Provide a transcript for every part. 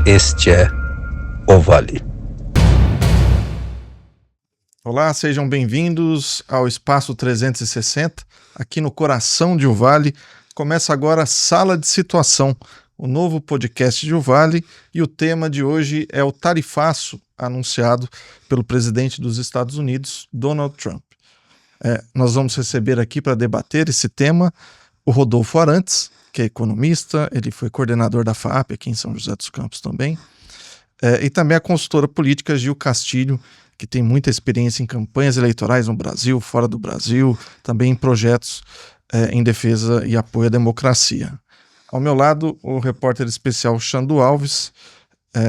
Este é o Vale. Olá, sejam bem-vindos ao Espaço 360, aqui no coração de Uvalde. Começa agora a Sala de Situação, o novo podcast de Uvalde, e o tema de hoje é o tarifaço anunciado pelo presidente dos Estados Unidos, Donald Trump. Nós vamos receber aqui para debater esse tema o Rodolfo Arantes, que é economista, ele foi coordenador da FAAP aqui em São José dos Campos também, e também a consultora política Gil Castilho, que tem muita experiência em campanhas eleitorais no Brasil, fora do Brasil, também em projetos em defesa e apoio à democracia. Ao meu lado, o repórter especial Xandu Alves.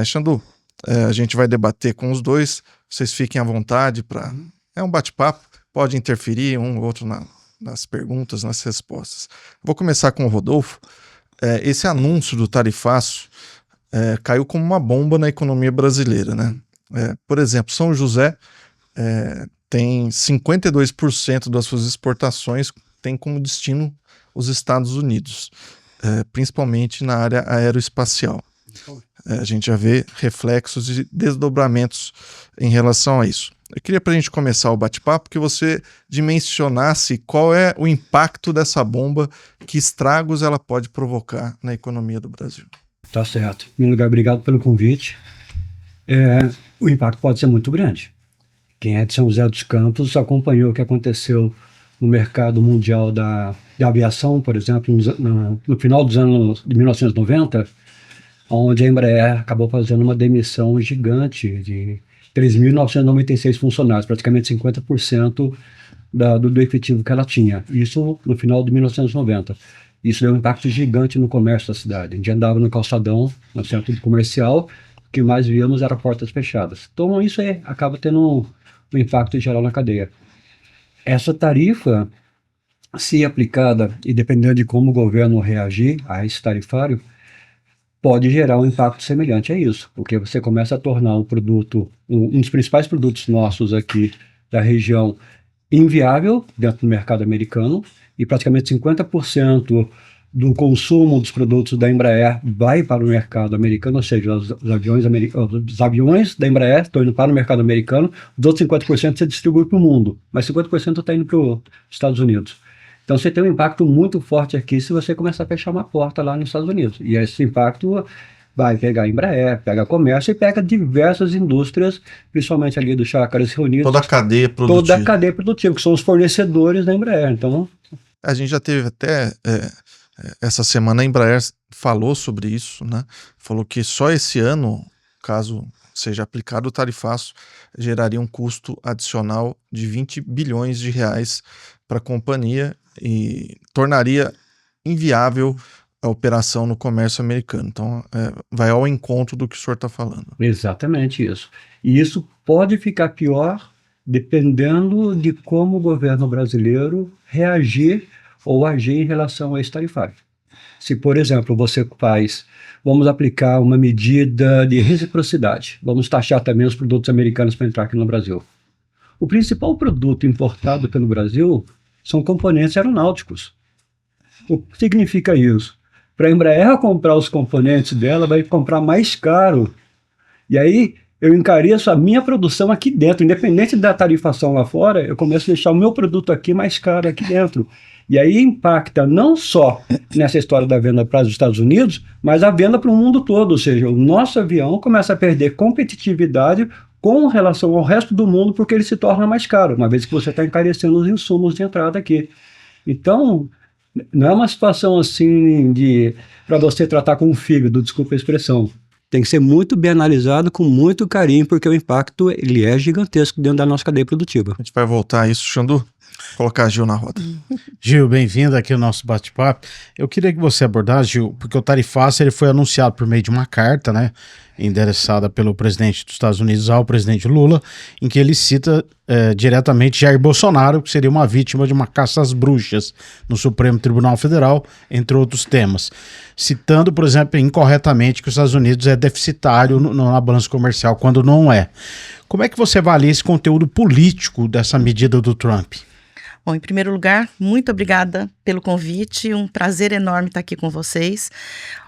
Xandu, a gente vai debater com os dois, vocês fiquem à vontade para... É um bate-papo, pode interferir um ou outro nas perguntas, nas respostas. Vou começar com o Rodolfo. Esse anúncio do tarifaço caiu como uma bomba na economia brasileira, né? Por exemplo, São José tem 52% das suas exportações tem como destino os Estados Unidos, principalmente na área aeroespacial. A gente já vê reflexos e desdobramentos em relação a isso. Eu queria, para a gente começar o bate-papo, que você dimensionasse qual é o impacto dessa bomba, que estragos ela pode provocar na economia do Brasil. Tá certo. Em primeiro lugar, obrigado pelo convite. O impacto pode ser muito grande. Quem é de São José dos Campos acompanhou o que aconteceu no mercado mundial da aviação, por exemplo, no final dos anos de 1990, onde a Embraer acabou fazendo uma demissão gigante de 3.996 funcionários, praticamente 50% do efetivo que ela tinha. Isso no final de 1990. Isso deu um impacto gigante no comércio da cidade. A gente andava no calçadão, no centro comercial, o que mais víamos era portas fechadas. Então isso acaba tendo um impacto geral na cadeia. Essa tarifa, se aplicada e dependendo de como o governo reagir a esse tarifário, pode gerar um impacto semelhante a isso, porque você começa a tornar um produto, um dos principais produtos nossos aqui da região, inviável dentro do mercado americano, e praticamente 50% do consumo dos produtos da Embraer vai para o mercado americano, ou seja, os aviões da Embraer estão indo para o mercado americano, os outros 50% você distribui para o mundo, mas 50% está indo para os Estados Unidos. Então você tem um impacto muito forte aqui se você começar a fechar uma porta lá nos Estados Unidos. E esse impacto vai pegar a Embraer, pega comércio e pega diversas indústrias, principalmente ali do Chácaras Reunidos. Toda a cadeia produtiva. Toda a cadeia produtiva, que são os fornecedores da Embraer. Então, a gente já teve até... essa semana a Embraer falou sobre isso, né? Falou que só esse ano, caso seja aplicado o tarifaço, geraria um custo adicional de 20 bilhões de reais para a companhia e tornaria inviável a operação no comércio americano. Então, vai ao encontro do que o senhor está falando. Exatamente isso. E isso pode ficar pior dependendo de como o governo brasileiro reagir ou agir em relação a esse tarifário. Se, por exemplo, você vamos aplicar uma medida de reciprocidade, vamos taxar também os produtos americanos para entrar aqui no Brasil. O principal produto importado pelo Brasil são componentes aeronáuticos. O que significa isso? Para a Embraer comprar os componentes dela, vai comprar mais caro. E aí eu encareço a minha produção aqui dentro, independente da tarifação lá fora, eu começo a deixar o meu produto aqui mais caro aqui dentro. E aí impacta não só nessa história da venda para os Estados Unidos, mas a venda para o mundo todo. Ou seja, o nosso avião começa a perder competitividade com relação ao resto do mundo, porque ele se torna mais caro, uma vez que você está encarecendo os insumos de entrada aqui. Então, não é uma situação assim para você tratar com o fígado, desculpa a expressão. Tem que ser muito bem analisado, com muito carinho, porque o impacto ele é gigantesco dentro da nossa cadeia produtiva. A gente vai voltar a isso, Xandu. colocar a Gil na roda. Gil, bem-vindo aqui ao nosso bate-papo. Eu queria que você abordasse, Gil, porque o tarifaço ele foi anunciado por meio de uma carta, né, endereçada pelo presidente dos Estados Unidos ao presidente Lula, em que ele cita diretamente Jair Bolsonaro, que seria uma vítima de uma caça às bruxas no Supremo Tribunal Federal, entre outros temas. Citando, por exemplo, incorretamente que os Estados Unidos é deficitário na balança comercial, quando não é. Como é que você avalia esse conteúdo político dessa medida do Trump? Bom, em primeiro lugar, muito obrigada pelo convite, um prazer enorme estar aqui com vocês.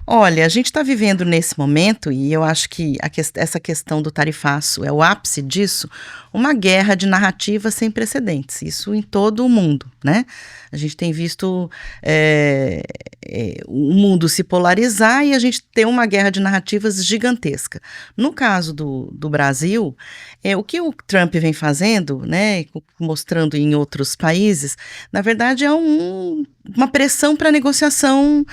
Olha, a gente está vivendo nesse momento, e eu acho que essa questão do tarifaço é o ápice disso, uma guerra de narrativas sem precedentes, isso em todo o mundo, né? A gente tem visto o mundo se polarizar e a gente tem uma guerra de narrativas gigantesca. No caso do Brasil, o que o Trump vem fazendo, né, mostrando em outros países, na verdade é uma pressão para negociação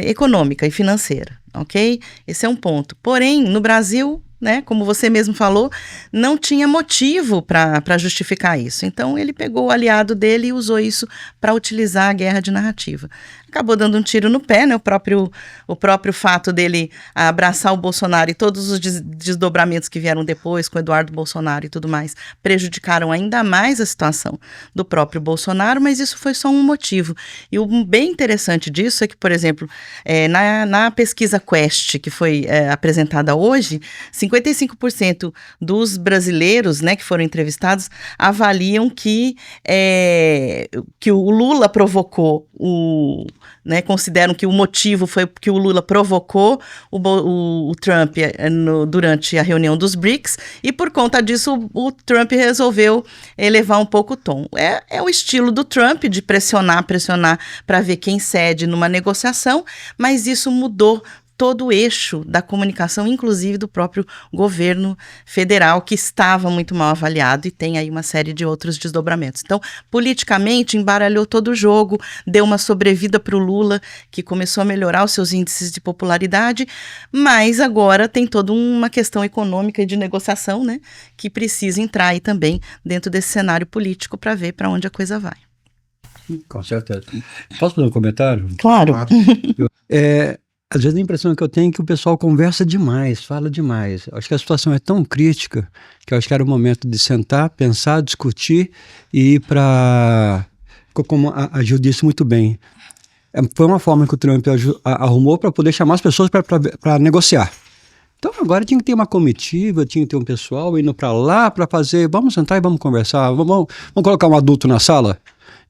econômica e financeira, ok? Esse é um ponto. Porém, no Brasil, né, como você mesmo falou, não tinha motivo para justificar isso. Então, ele pegou o aliado dele e usou isso para utilizar a guerra de narrativa. Acabou dando um tiro no pé, né? O próprio fato dele abraçar o Bolsonaro e todos os desdobramentos que vieram depois com Eduardo Bolsonaro e tudo mais, prejudicaram ainda mais a situação do próprio Bolsonaro, mas isso foi só um motivo. E o bem interessante disso é que, por exemplo, na pesquisa Quest, que foi apresentada hoje, 55% dos brasileiros, né, que foram entrevistados avaliam que o Lula provocou consideram que o motivo foi que o Lula provocou o Trump durante a reunião dos BRICS e por conta disso o Trump resolveu elevar um pouco o tom. É o estilo do Trump de pressionar para ver quem cede numa negociação, mas isso mudou todo o eixo da comunicação, inclusive do próprio governo federal, que estava muito mal avaliado e tem aí uma série de outros desdobramentos. Então, politicamente, embaralhou todo o jogo, deu uma sobrevida para o Lula, que começou a melhorar os seus índices de popularidade, mas agora tem toda uma questão econômica e de negociação, né, que precisa entrar aí também dentro desse cenário político para ver para onde a coisa vai. Com certeza. Posso fazer um comentário? Claro. Às vezes a impressão que eu tenho é que o pessoal conversa demais, fala demais. Acho que a situação é tão crítica que eu acho que era o momento de sentar, pensar, discutir e ir para... Como a Gil disse muito bem, foi uma forma que o Trump arrumou para poder chamar as pessoas para negociar. Então agora tinha que ter uma comitiva, tinha que ter um pessoal indo para lá para fazer, vamos sentar e vamos conversar, vamos colocar um adulto na sala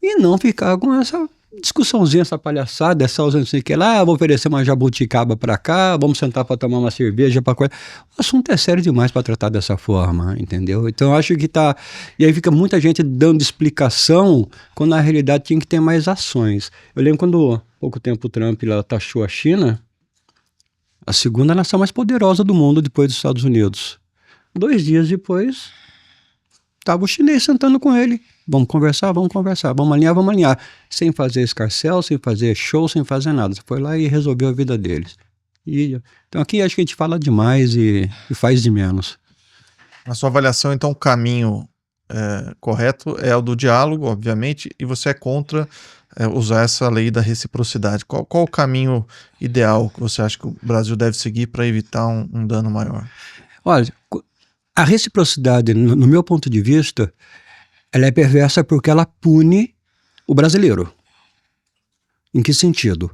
e não ficar com essa discussãozinha, essa palhaçada, essa ausência que lá, vou oferecer uma jabuticaba para cá, vamos sentar para tomar uma cerveja, para coisa. O assunto é sério demais para tratar dessa forma, entendeu? Então eu acho que tá... E aí fica muita gente dando explicação, quando na realidade tinha que ter mais ações. Eu lembro quando, há pouco tempo, o Trump lá taxou a China, a segunda nação mais poderosa do mundo depois dos Estados Unidos. 2 dias depois, estava o chinês sentando com ele. Vamos conversar, vamos alinhar. Sem fazer escarcel, sem fazer show, sem fazer nada. Você foi lá e resolveu a vida deles. Então aqui acho que a gente fala demais e faz de menos. Na sua avaliação, então, o caminho correto é o do diálogo, obviamente, e você é contra usar essa lei da reciprocidade. Qual o caminho ideal que você acha que o Brasil deve seguir para evitar um dano maior? Olha, a reciprocidade, no meu ponto de vista, ela é perversa porque ela pune o brasileiro. Em que sentido?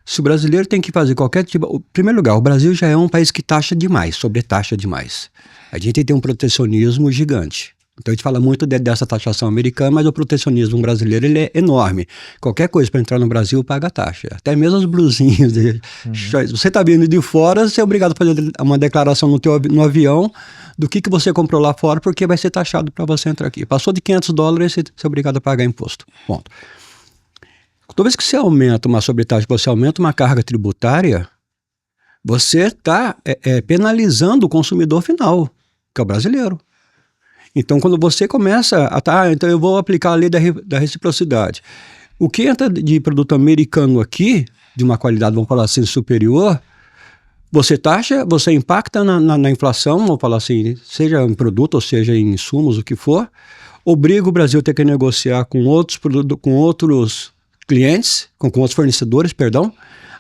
Se o brasileiro tem que fazer qualquer tipo... Em primeiro lugar, o Brasil já é um país que taxa demais, sobretaxa demais. A gente tem um protecionismo gigante. Então a gente fala muito dessa taxação americana, mas o protecionismo brasileiro ele é enorme. Qualquer coisa para entrar no Brasil paga taxa. Até mesmo as blusinhas. Você está vindo de fora, você é obrigado a fazer uma declaração no avião do que você comprou lá fora, porque vai ser taxado para você entrar aqui. Passou de $500, você é obrigado a pagar imposto. Ponto. Toda vez que você aumenta uma sobretaxa, você aumenta uma carga tributária, você está penalizando o consumidor final, que é o brasileiro. Então, quando você começa então eu vou aplicar a lei da reciprocidade. O que entra de produto americano aqui, de uma qualidade, vamos falar assim, superior, você taxa, você impacta na inflação, vamos falar assim, seja em produto ou seja em insumos, o que for, obriga o Brasil a ter que negociar com outros clientes, com outros fornecedores, perdão.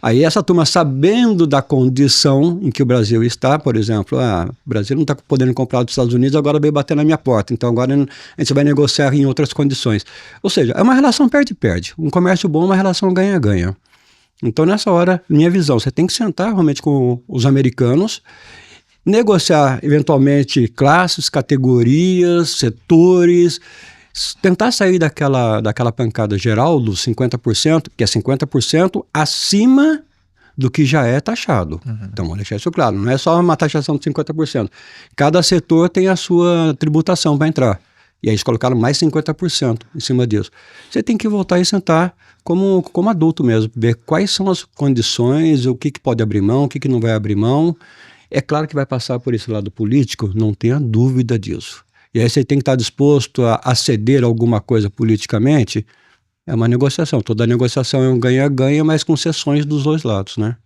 Aí essa turma, sabendo da condição em que o Brasil está, por exemplo, o Brasil não está podendo comprar dos Estados Unidos, agora veio bater na minha porta, então agora a gente vai negociar em outras condições. Ou seja, é uma relação perde-perde. Um comércio bom é uma relação ganha-ganha. Então nessa hora, minha visão, você tem que sentar realmente com os americanos, negociar eventualmente classes, categorias, setores, tentar sair daquela pancada geral dos 50%, que é 50% acima do que já é taxado. Então, vamos deixar isso claro, não é só uma taxação de 50%. Cada setor tem a sua tributação para entrar. E aí eles colocaram mais 50% em cima disso. Você tem que voltar e sentar como adulto mesmo, ver quais são as condições, o que pode abrir mão, o que não vai abrir mão. É claro que vai passar por esse lado político, não tenha dúvida disso. E aí você tem que estar disposto a ceder alguma coisa politicamente. É uma negociação. Toda negociação é um ganha-ganha, mas com concessões dos dois lados, né?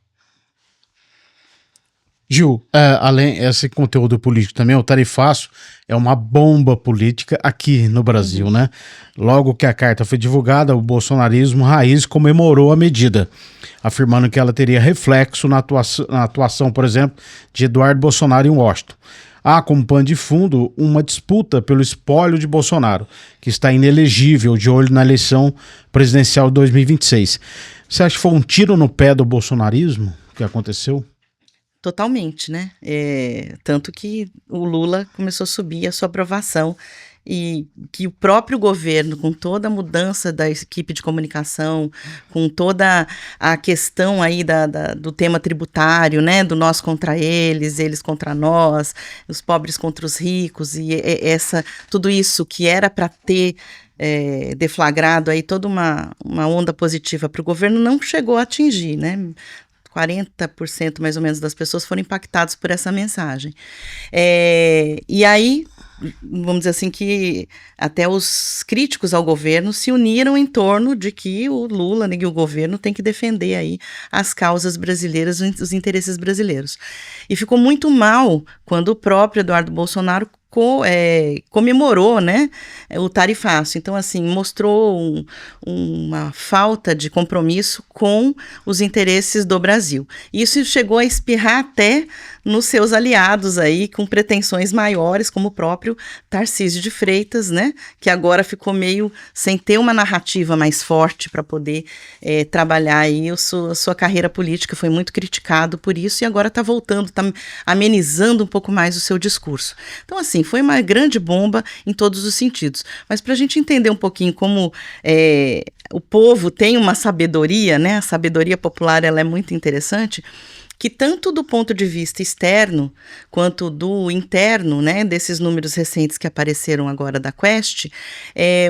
Gil, além desse conteúdo político também, o tarifaço é uma bomba política aqui no Brasil, né? Logo que a carta foi divulgada, o bolsonarismo raiz comemorou a medida, afirmando que ela teria reflexo na atuação, por exemplo, de Eduardo Bolsonaro em Washington. Há como pano de fundo uma disputa pelo espólio de Bolsonaro, que está inelegível de olho na eleição presidencial de 2026. Você acha que foi um tiro no pé do bolsonarismo que aconteceu? Totalmente, né? Tanto que o Lula começou a subir a sua aprovação e que o próprio governo, com toda a mudança da equipe de comunicação, com toda a questão aí do tema tributário, né? Do nós contra eles, eles contra nós, os pobres contra os ricos, e tudo isso que era para ter deflagrado aí toda uma onda positiva para o governo, não chegou a atingir, né? 40% mais ou menos das pessoas foram impactadas por essa mensagem. E aí, vamos dizer assim, que até os críticos ao governo se uniram em torno de que o Lula e o governo tem que defender aí as causas brasileiras, os interesses brasileiros. E ficou muito mal quando o próprio Eduardo Bolsonaro comemorou, né, o tarifaço. Então, assim, mostrou uma falta de compromisso com os interesses do Brasil. Isso chegou a espirrar até nos seus aliados aí, com pretensões maiores, como o próprio Tarcísio de Freitas, né, que agora ficou meio sem ter uma narrativa mais forte para poder trabalhar aí a sua carreira política. Foi muito criticado por isso e agora está voltando, está amenizando um pouco mais o seu discurso. Então, assim, foi uma grande bomba em todos os sentidos. Mas para a gente entender um pouquinho como o povo tem uma sabedoria, né? A sabedoria popular, ela é muito interessante, que tanto do ponto de vista externo quanto do interno, né, desses números recentes que apareceram agora da Quest,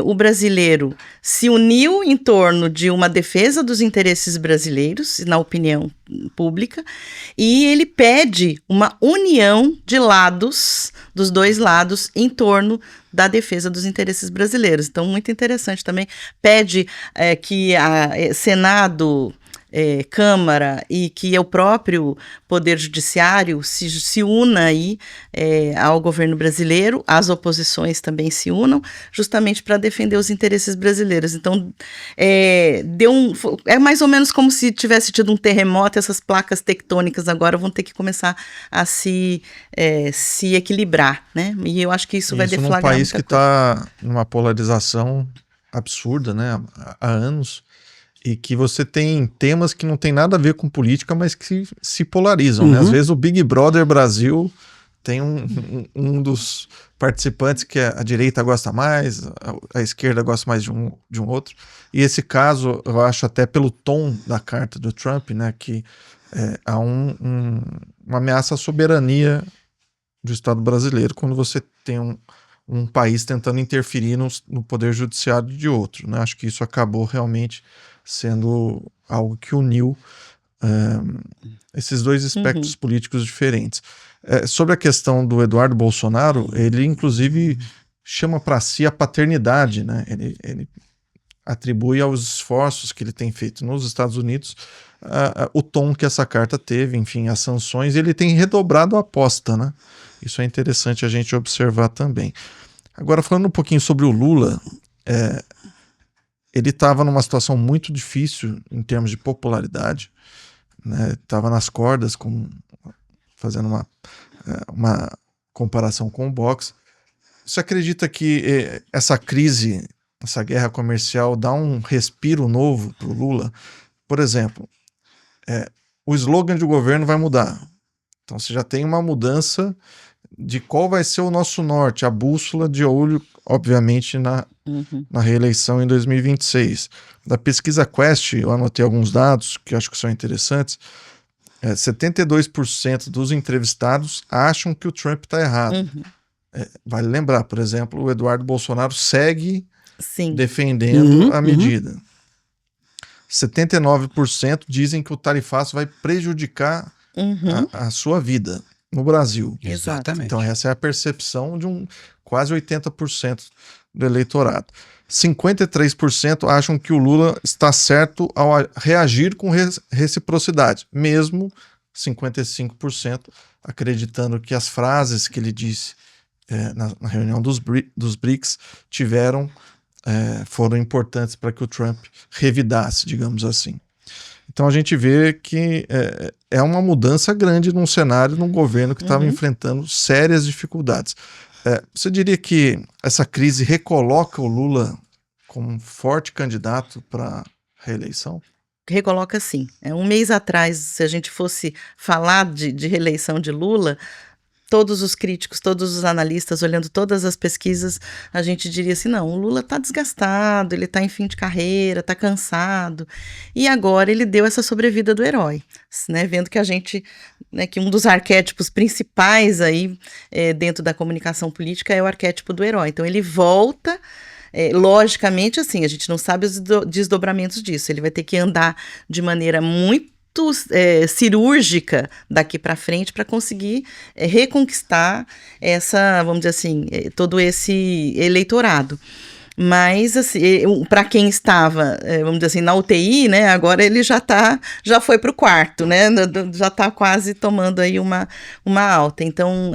o brasileiro se uniu em torno de uma defesa dos interesses brasileiros, na opinião pública, e ele pede uma união de lados, dos dois lados, em torno da defesa dos interesses brasileiros. Então, muito interessante também. Pede que a Senado, Câmara e que o próprio Poder Judiciário se una aí ao governo brasileiro, as oposições também se unam, justamente para defender os interesses brasileiros. Então, é mais ou menos como se tivesse tido um terremoto, essas placas tectônicas agora vão ter que começar a se equilibrar, né? E eu acho que isso vai deflagrar num país muita que coisa. está numa polarização absurda, né, há anos, e que você tem temas que não tem nada a ver com política, mas que se polarizam, né? Às vezes o Big Brother Brasil tem um dos participantes que a direita gosta mais, a esquerda gosta mais de um outro. E esse caso, eu acho até pelo tom da carta do Trump, né, que há uma ameaça à soberania do Estado brasileiro quando você tem um país tentando interferir no poder judiciário de outro, né? Acho que isso acabou realmente sendo algo que uniu esses dois espectros políticos diferentes. Sobre a questão do Eduardo Bolsonaro, ele inclusive chama para si a paternidade, né? Ele atribui aos esforços que ele tem feito nos Estados Unidos o tom que essa carta teve, enfim, as sanções, e ele tem redobrado a aposta, né? Isso é interessante a gente observar também. Agora, falando um pouquinho sobre o Lula, ele estava numa situação muito difícil em termos de popularidade, né? Estava nas cordas, fazendo uma comparação com o boxe. Você acredita que essa crise, essa guerra comercial dá um respiro novo para o Lula? Por exemplo, o slogan do governo vai mudar. Então você já tem uma mudança de qual vai ser o nosso norte, a bússola de olho, obviamente, na reeleição em 2026. Da pesquisa Quest, eu anotei alguns dados que eu acho que são interessantes. 72% dos entrevistados acham que o Trump está errado. Vale lembrar, por exemplo, o Eduardo Bolsonaro segue defendendo a medida. 79% dizem que o tarifaço vai prejudicar a sua vida no Brasil. Exatamente. Então essa é a percepção de quase 80% do eleitorado. 53% acham que o Lula está certo ao reagir com reciprocidade, mesmo 55% acreditando que as frases que ele disse na reunião dos BRICS foram importantes para que o Trump revidasse, digamos assim. Então a gente vê que é uma mudança grande num cenário, num governo que estava enfrentando sérias dificuldades. Você diria que essa crise recoloca o Lula como um forte candidato para a reeleição? Recoloca sim. Um mês atrás, se a gente fosse falar de reeleição de Lula, todos os críticos, todos os analistas, olhando todas as pesquisas, a gente diria assim, não, o Lula está desgastado, ele está em fim de carreira, está cansado, e agora ele deu essa sobrevida do herói, né, vendo que a gente, né, que um dos arquétipos principais aí dentro da comunicação política é o arquétipo do herói, então ele volta. Logicamente, assim, a gente não sabe os desdobramentos disso, ele vai ter que andar de maneira muito cirúrgica daqui para frente para conseguir reconquistar vamos dizer assim, todo esse eleitorado. Mas, assim, para quem estava, vamos dizer assim, na UTI, né, agora ele já foi para o quarto, né, já está quase tomando aí uma alta. Então,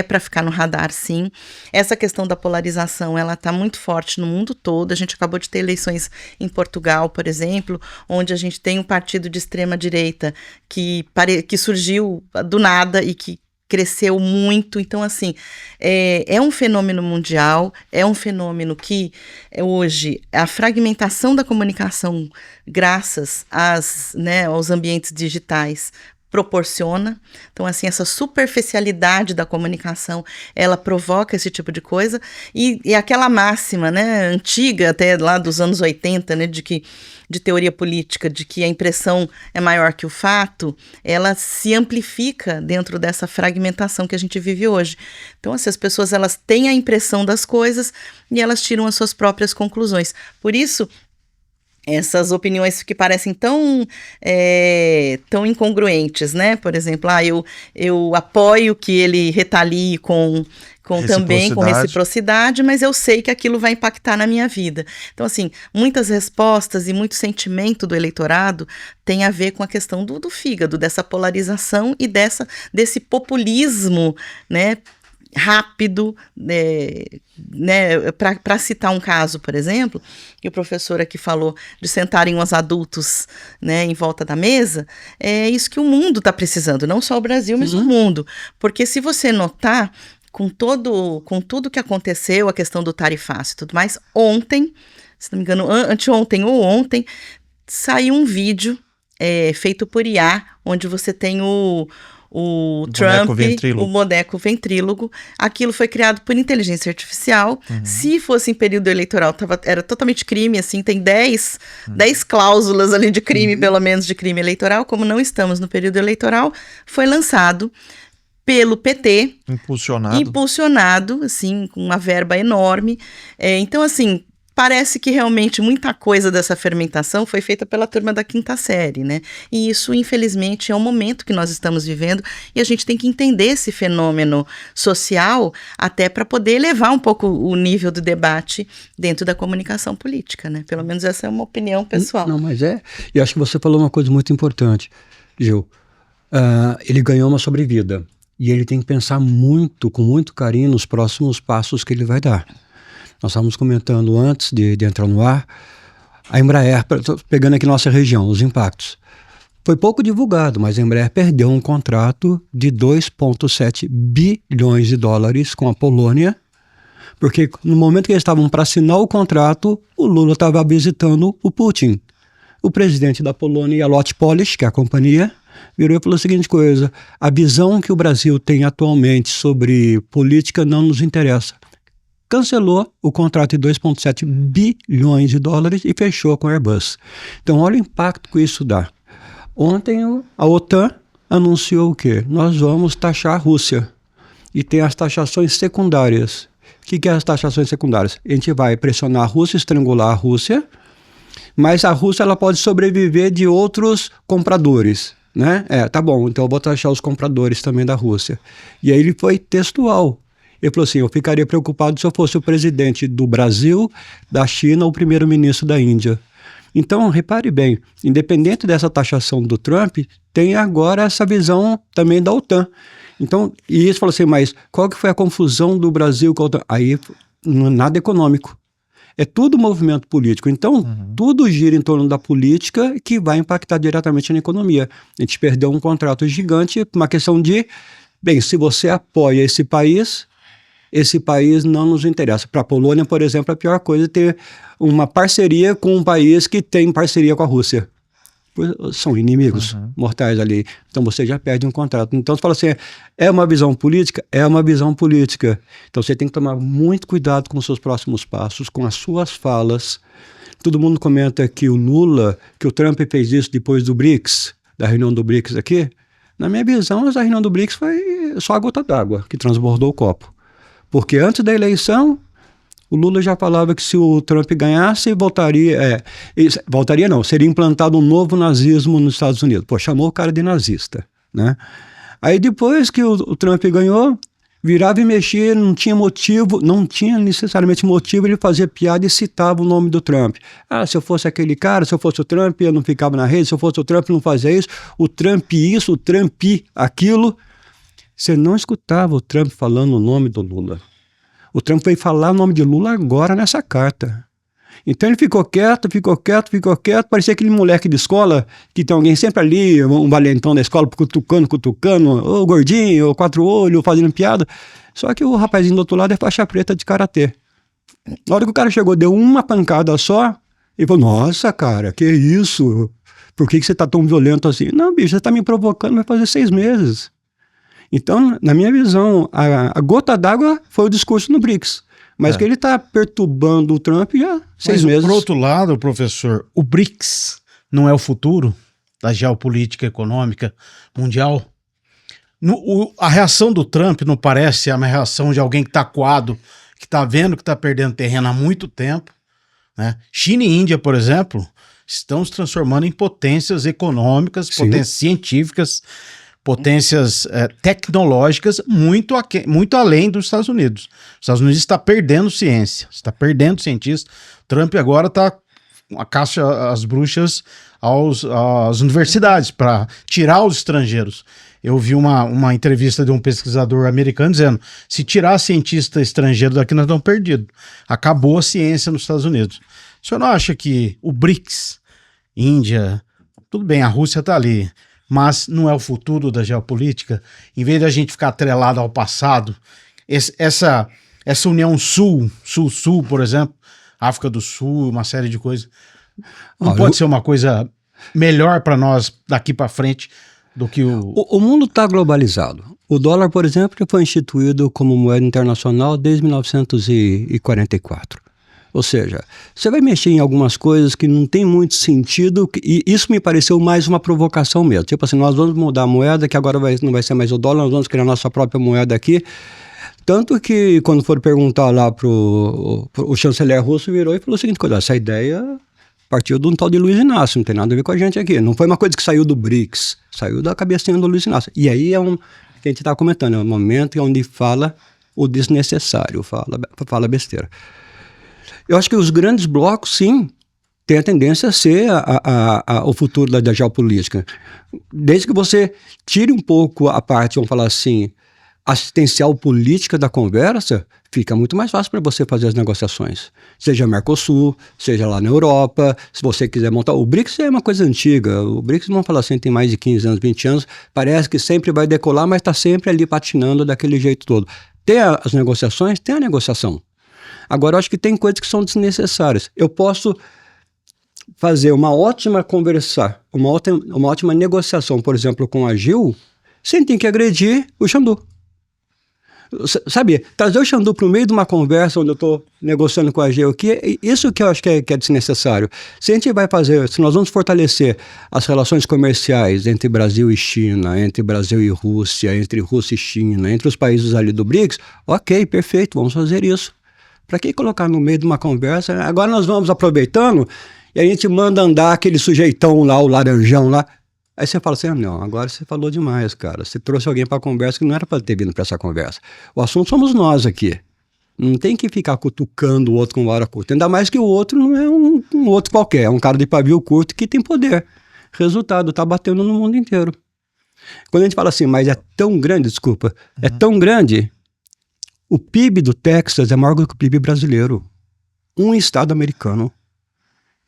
para ficar no radar, sim. Essa questão da polarização, ela está muito forte no mundo todo. A gente acabou de ter eleições em Portugal, por exemplo, onde a gente tem um partido de extrema-direita que surgiu do nada e que cresceu muito, então assim, é um fenômeno mundial, é um fenômeno que hoje a fragmentação da comunicação, graças aos ambientes digitais, proporciona. Então, assim, essa superficialidade da comunicação, ela provoca esse tipo de coisa, e aquela máxima, né, antiga, até lá dos anos 80, né, de teoria política, de que a impressão é maior que o fato, ela se amplifica dentro dessa fragmentação que a gente vive hoje. Então, assim, as pessoas, elas têm a impressão das coisas e elas tiram as suas próprias conclusões. Por isso, essas opiniões que parecem tão incongruentes, né? Por exemplo, eu apoio que ele retalie também com reciprocidade, mas eu sei que aquilo vai impactar na minha vida. Então, assim, muitas respostas e muito sentimento do eleitorado tem a ver com a questão do fígado, dessa polarização e desse populismo, né? Rápido, para citar um caso, por exemplo, que o professor aqui falou de sentarem os adultos, né, em volta da mesa, é isso que o mundo está precisando, não só o Brasil, mas o mundo, porque se você notar, com tudo que aconteceu, a questão do tarifaço e tudo mais, ontem, se não me engano, anteontem ou ontem, saiu um vídeo feito por IA, onde você tem o Trump, o boneco ventrílogo. Aquilo foi criado por inteligência artificial. Se fosse em período eleitoral, era totalmente crime, assim, tem 10 cláusulas ali de crime, pelo menos de crime eleitoral. Como não estamos no período eleitoral, foi lançado pelo PT. Impulsionado, assim, com uma verba enorme. Então, assim, parece que realmente muita coisa dessa fermentação foi feita pela turma da quinta série, né? E isso, infelizmente, é o momento que nós estamos vivendo e a gente tem que entender esse fenômeno social até para poder elevar um pouco o nível do debate dentro da comunicação política, né? Pelo menos essa é uma opinião pessoal. Não, mas e acho que você falou uma coisa muito importante, Gil. Ele ganhou uma sobrevida. E ele tem que pensar muito, com muito carinho, nos próximos passos que ele vai dar. Nós estávamos comentando antes de entrar no ar, a Embraer, pegando aqui nossa região, os impactos. Foi pouco divulgado, mas a Embraer perdeu um contrato de 2,7 bilhões de dólares com a Polônia, porque no momento que eles estavam para assinar o contrato, o Lula estava visitando o Putin. O presidente da Polônia, Lot Polish, que é a companhia, virou e falou a seguinte coisa: a visão que o Brasil tem atualmente sobre política não nos interessa. Cancelou o contrato de 2,7 bilhões de dólares e fechou com a Airbus. Então, olha o impacto que isso dá. Ontem, a OTAN anunciou o quê? Nós vamos taxar a Rússia. E tem as taxações secundárias. O que é as taxações secundárias? A gente vai pressionar a Rússia, estrangular a Rússia, mas a Rússia ela pode sobreviver de outros compradores, né? Tá bom, então eu vou taxar os compradores também da Rússia. E aí ele foi textual. Ele falou assim: eu ficaria preocupado se eu fosse o presidente do Brasil, da China ou o primeiro-ministro da Índia. Então, repare bem, independente dessa taxação do Trump, tem agora essa visão também da OTAN. Então, e isso falou assim: mas qual que foi a confusão do Brasil com a OTAN? Aí, nada econômico. É tudo movimento político. Então, tudo gira em torno da política que vai impactar diretamente na economia. A gente perdeu um contrato gigante, uma questão de, bem, se você apoia esse país não nos interessa. Para a Polônia, por exemplo, a pior coisa é ter uma parceria com um país que tem parceria com a Rússia. São inimigos mortais ali. Então você já perde um contrato. Então você fala assim: é uma visão política? É uma visão política. Então você tem que tomar muito cuidado com os seus próximos passos, com as suas falas. Todo mundo comenta que o Lula, que o Trump fez isso depois do BRICS, da reunião do BRICS aqui. Na minha visão, a reunião do BRICS foi só a gota d'água que transbordou o copo. Porque antes da eleição, o Lula já falava que se o Trump ganhasse, seria implantado um novo nazismo nos Estados Unidos. Pô, chamou o cara de nazista, né? Aí depois que o Trump ganhou, virava e mexia, não tinha necessariamente motivo, ele fazia piada e citava o nome do Trump. Se eu fosse aquele cara, se eu fosse o Trump, eu não ficava na rede, se eu fosse o Trump, eu não fazia isso, o Trump isso, o Trump aquilo. Você não escutava o Trump falando o nome do Lula. O Trump veio falar o nome de Lula agora nessa carta. Então ele ficou quieto. Parecia aquele moleque de escola que tem alguém sempre ali, um valentão da escola, cutucando, ô gordinho, ô quatro olhos, fazendo piada. Só que o rapazinho do outro lado é faixa preta de karatê. Na hora que o cara chegou, deu uma pancada só, e falou: nossa, cara, que isso? Por que você tá tão violento assim? Não, bicho, você tá me provocando, vai fazer 6 meses. Então, na minha visão, a gota d'água foi o discurso no BRICS. Mas que ele está perturbando o Trump já 6 meses. Por outro lado, professor, o BRICS não é o futuro da geopolítica econômica mundial? A reação do Trump não parece uma reação de alguém que está acuado, que está vendo que está perdendo terreno há muito tempo, né? China e Índia, por exemplo, estão se transformando em potências econômicas, Sim. potências científicas, potências tecnológicas muito além dos Estados Unidos. Os Estados Unidos está perdendo ciência, está perdendo cientistas. Trump agora está a caça às bruxas às universidades para tirar os estrangeiros. Eu vi uma entrevista de um pesquisador americano dizendo: se tirar cientista estrangeiro daqui, nós estamos perdidos. Acabou a ciência nos Estados Unidos. O senhor não acha que o BRICS, Índia, tudo bem, a Rússia está ali, mas não é o futuro da geopolítica? Em vez de a gente ficar atrelado ao passado, essa união sul-sul, por exemplo, África do Sul, uma série de coisas, não pode ser uma coisa melhor para nós daqui para frente do que o mundo está globalizado. O dólar, por exemplo, foi instituído como moeda internacional desde 1944. Ou seja, você vai mexer em algumas coisas que não tem muito sentido, e isso me pareceu mais uma provocação mesmo. Tipo assim, nós vamos mudar a moeda, que agora não vai ser mais o dólar, nós vamos criar a nossa própria moeda aqui. Tanto que, quando foram perguntar lá o chanceler russo virou e falou o seguinte coisa: essa ideia partiu de um tal de Luiz Inácio, não tem nada a ver com a gente aqui. Não foi uma coisa que saiu do BRICS, saiu da cabecinha do Luiz Inácio. E aí que a gente está comentando, é um momento onde fala o desnecessário, fala besteira. Eu acho que os grandes blocos, sim, têm a tendência a ser o futuro da geopolítica. Desde que você tire um pouco a parte, vamos falar assim, assistencial política da conversa, fica muito mais fácil para você fazer as negociações. Seja Mercosul, seja lá na Europa, se você quiser montar... O BRICS é uma coisa antiga, o BRICS, vamos falar assim, tem mais de 15 anos, 20 anos, parece que sempre vai decolar, mas está sempre ali patinando daquele jeito todo. Tem as negociações? Tem a negociação. Agora, eu acho que tem coisas que são desnecessárias. Eu posso fazer uma ótima uma ótima negociação, por exemplo, com a Gil, sem ter que agredir o Xandu. Sabe, trazer o Xandu para o meio de uma conversa onde eu estou negociando com a Gil aqui, isso que eu acho que é desnecessário. Se nós vamos fortalecer as relações comerciais entre Brasil e China, entre Brasil e Rússia, entre Rússia e China, entre os países ali do BRICS, ok, perfeito, vamos fazer isso. Para que colocar no meio de uma conversa? Agora nós vamos aproveitando e a gente manda andar aquele sujeitão lá, o laranjão lá. Aí você fala assim, não, agora você falou demais, cara. Você trouxe alguém para a conversa que não era para ter vindo para essa conversa. O assunto somos nós aqui. Não tem que ficar cutucando o outro com vara curta. Ainda mais que o outro não é um outro qualquer. É um cara de pavio curto que tem poder. Resultado, tá batendo no mundo inteiro. Quando a gente fala assim, mas é tão grande, desculpa, é tão grande, o PIB do Texas é maior do que o PIB brasileiro. Um estado americano.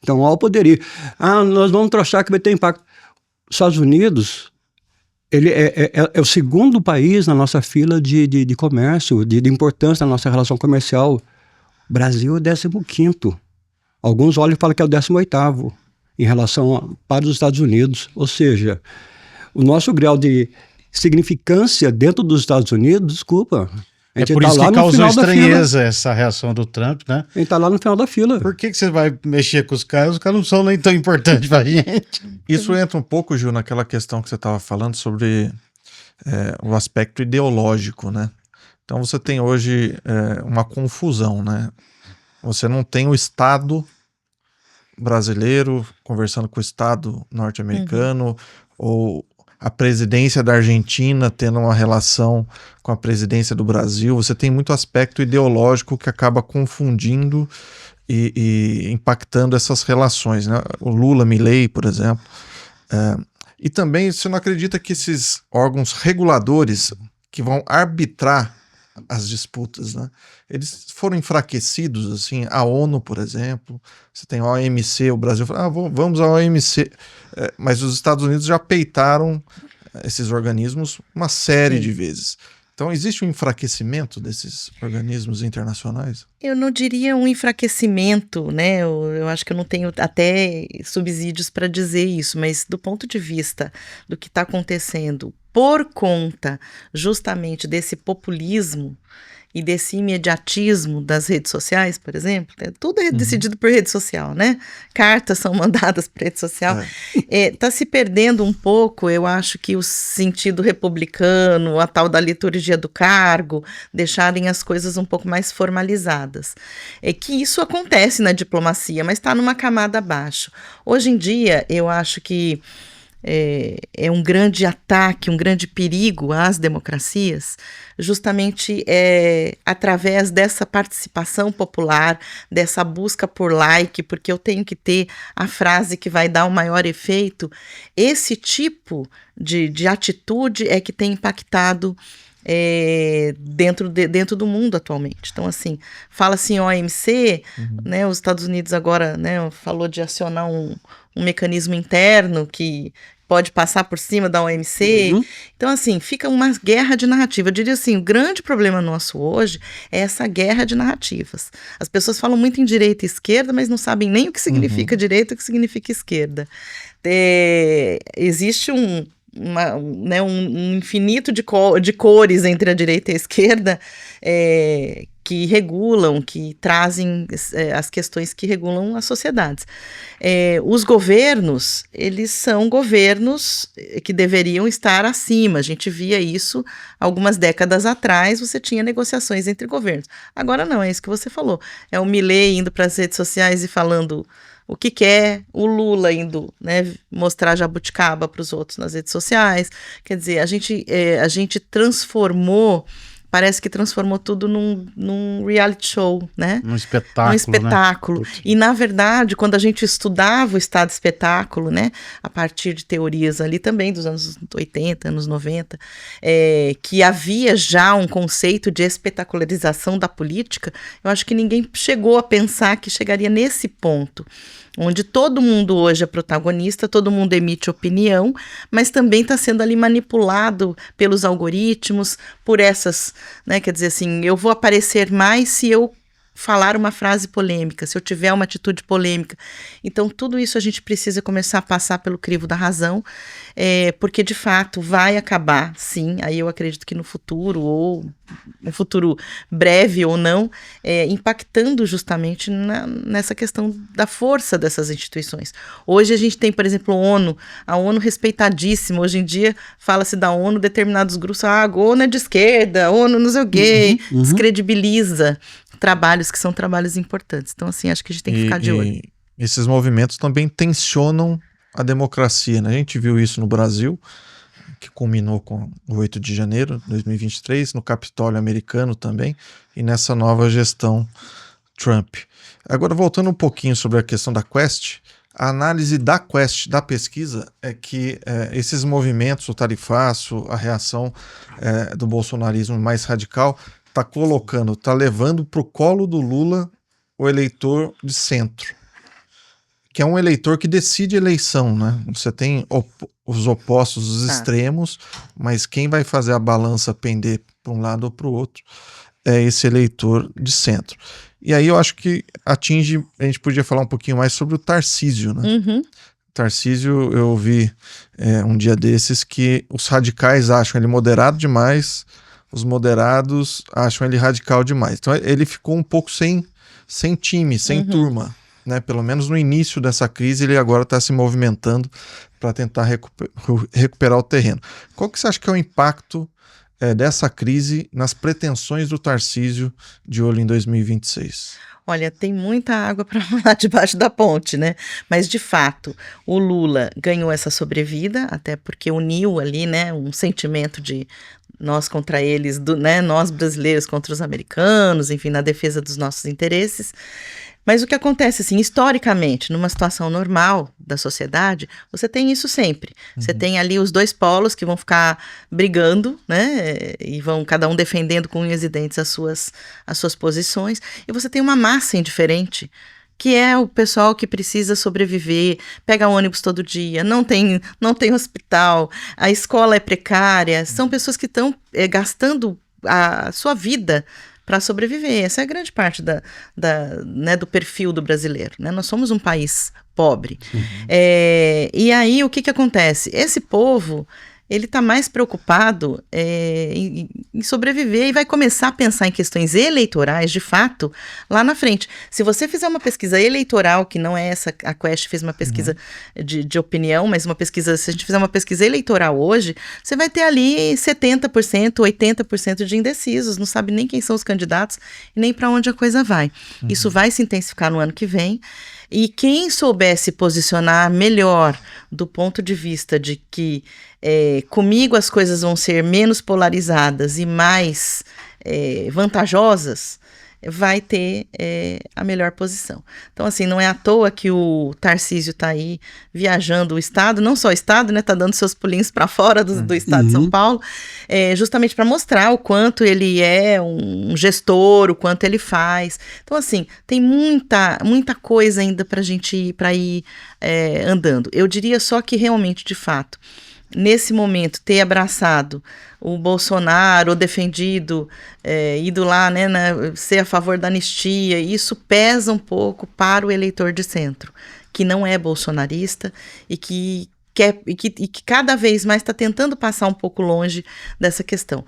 Então, olha o poderio. Nós vamos trouxar que vai ter impacto. Os Estados Unidos, ele é o segundo país na nossa fila de comércio, de importância na nossa relação comercial. O Brasil é o 15º. Alguns olham e falam que é o 18º em relação para os Estados Unidos. Ou seja, o nosso grau de significância dentro dos Estados Unidos, desculpa... É por isso que causou estranheza essa reação do Trump, né? Ele tá lá no final da fila. Por que você vai mexer com os caras não são nem tão importantes pra gente? Isso entra um pouco, Gil, naquela questão que você estava falando sobre o aspecto ideológico, né? Então você tem hoje uma confusão, né? Você não tem o Estado brasileiro conversando com o Estado norte-americano, ou a presidência da Argentina tendo uma relação com a presidência do Brasil. Você tem muito aspecto ideológico que acaba confundindo e impactando essas relações, né? O Lula, Milei, por exemplo. E também você não acredita que esses órgãos reguladores que vão arbitrar as disputas, né? Eles foram enfraquecidos, assim, a ONU, por exemplo, você tem a OMC, o Brasil fala, vamos à OMC, mas os Estados Unidos já peitaram esses organismos uma série de vezes. Então, existe um enfraquecimento desses organismos internacionais? Eu não diria um enfraquecimento, né? Eu acho que eu não tenho até subsídios para dizer isso, mas do ponto de vista do que está acontecendo por conta justamente desse populismo e desse imediatismo das redes sociais, por exemplo, tudo é decidido por rede social, né? Cartas são mandadas por rede social. Tá se perdendo um pouco, eu acho que o sentido republicano, a tal da liturgia do cargo, deixarem as coisas um pouco mais formalizadas. É que isso acontece na diplomacia, mas está numa camada abaixo. Hoje em dia, eu acho que é um grande ataque, um grande perigo às democracias, justamente através dessa participação popular, dessa busca por like, porque eu tenho que ter a frase que vai dar o maior efeito. Esse tipo de atitude é que tem impactado dentro do mundo atualmente. Então, assim, fala-se em OMC, né, os Estados Unidos agora, né, falou de acionar um mecanismo interno que pode passar por cima da OMC. Então, assim, fica uma guerra de narrativa. Eu diria assim, o grande problema nosso hoje é essa guerra de narrativas. As pessoas falam muito em direita e esquerda, mas não sabem nem o que significa direita e o que significa esquerda. Existe um infinito de cores entre a direita e a esquerda que regulam, que trazem as questões que regulam as sociedades. Os governos, eles são governos que deveriam estar acima. A gente via isso algumas décadas atrás, você tinha negociações entre governos. Agora não, é isso que você falou. É o Milei indo para as redes sociais e falando o que quer, o Lula indo, né, mostrar jabuticaba para os outros nas redes sociais. Quer dizer, a gente transformou parece que transformou tudo num reality show, né? Um espetáculo, Um espetáculo. Né? E, na verdade, quando a gente estudava o estado de espetáculo, né, a partir de teorias ali também dos anos 80, anos 90, que havia já um conceito de espetacularização da política, eu acho que ninguém chegou a pensar que chegaria nesse ponto, onde todo mundo hoje é protagonista, todo mundo emite opinião, mas também está sendo ali manipulado pelos algoritmos, por essas, né, quer dizer assim, eu vou aparecer mais se eu falar uma frase polêmica, se eu tiver uma atitude polêmica. Então, tudo isso a gente precisa começar a passar pelo crivo da razão, porque, de fato, vai acabar, sim, aí eu acredito que no futuro, ou no futuro breve ou não, impactando justamente nessa questão da força dessas instituições. Hoje a gente tem, por exemplo, a ONU respeitadíssima, hoje em dia fala-se da ONU, determinados grupos, a ONU é de esquerda, a ONU não sei o quê, descredibiliza trabalhos que são trabalhos importantes. Então, assim, acho que a gente tem que ficar de olho. Esses movimentos também tensionam a democracia, né? A gente viu isso no Brasil, que culminou com o 8 de janeiro de 2023, no Capitólio americano também, e nessa nova gestão Trump. Agora, voltando um pouquinho sobre a questão da Quest, a análise da Quest, da pesquisa, é que esses movimentos, o tarifaço, a reação do bolsonarismo mais radical, está levando para o colo do Lula o eleitor de centro, que é um eleitor que decide eleição, né? Você tem os opostos, os extremos, mas quem vai fazer a balança pender para um lado ou para o outro é esse eleitor de centro. E aí eu acho que a gente podia falar um pouquinho mais sobre o Tarcísio, né? Tarcísio, eu ouvi um dia desses que os radicais acham ele moderado demais, os moderados acham ele radical demais. Então ele ficou um pouco sem time, sem turma, né? Pelo menos no início dessa crise, ele agora está se movimentando para tentar recuperar o terreno. Qual que você acha que é o impacto dessa crise nas pretensões do Tarcísio de olho em 2026? Olha, tem muita água para rolar debaixo da ponte, né? Mas, de fato, o Lula ganhou essa sobrevida, até porque uniu ali, né, um sentimento de nós contra eles, né, nós brasileiros contra os americanos, enfim, na defesa dos nossos interesses. Mas o que acontece, assim, historicamente, numa situação normal da sociedade, você tem isso sempre. Você tem ali os dois polos que vão ficar brigando, né, e vão cada um defendendo com unhas e dentes as suas posições, e você tem uma massa indiferente, que é o pessoal que precisa sobreviver, pega ônibus todo dia, não tem hospital, a escola é precária, são pessoas que estão gastando a sua vida para sobreviver. Essa é a grande parte né, do perfil do brasileiro, né? Nós somos um país pobre. E aí, o que acontece? Esse povo, ele está mais preocupado em sobreviver e vai começar a pensar em questões eleitorais, de fato, lá na frente. Se você fizer uma pesquisa eleitoral, que não é essa, a Quest fez uma pesquisa de opinião, mas se a gente fizer uma pesquisa eleitoral hoje, você vai ter ali 70%, 80% de indecisos, não sabe nem quem são os candidatos e nem para onde a coisa vai. Isso vai se intensificar no ano que vem. E quem souber se posicionar melhor do ponto de vista de que comigo as coisas vão ser menos polarizadas e mais vantajosas, vai ter a melhor posição. Então, assim, não é à toa que o Tarcísio está aí viajando o estado, não só o estado, né, tá dando seus pulinhos para fora do estado de São Paulo, justamente para mostrar o quanto ele é um gestor, o quanto ele faz. Então, assim, tem muita coisa ainda para a gente ir andando. Eu diria só que realmente, de fato, nesse momento, ter abraçado o Bolsonaro, ou defendido, ido lá, né, ser a favor da anistia, isso pesa um pouco para o eleitor de centro, que não é bolsonarista e que cada vez mais está tentando passar um pouco longe dessa questão.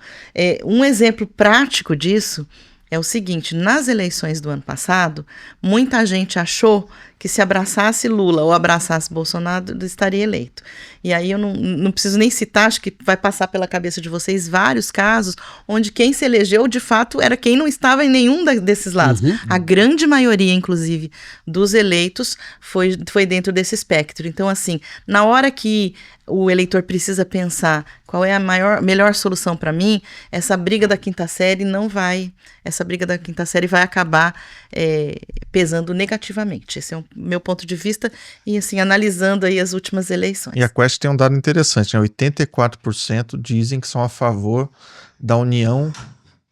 Um exemplo prático disso é o seguinte: nas eleições do ano passado, muita gente achou que se abraçasse Lula ou abraçasse Bolsonaro, estaria eleito. E aí eu não preciso nem citar, acho que vai passar pela cabeça de vocês vários casos onde quem se elegeu, de fato, era quem não estava em nenhum desses lados. A grande maioria, inclusive, dos eleitos foi dentro desse espectro. Então, assim, na hora que o eleitor precisa pensar qual é a melhor solução para mim, essa briga da quinta série vai acabar pesando negativamente. Esse é o meu ponto de vista e, assim, analisando aí as últimas eleições. E a Quest tem um dado interessante, né? 84% dizem que são a favor da união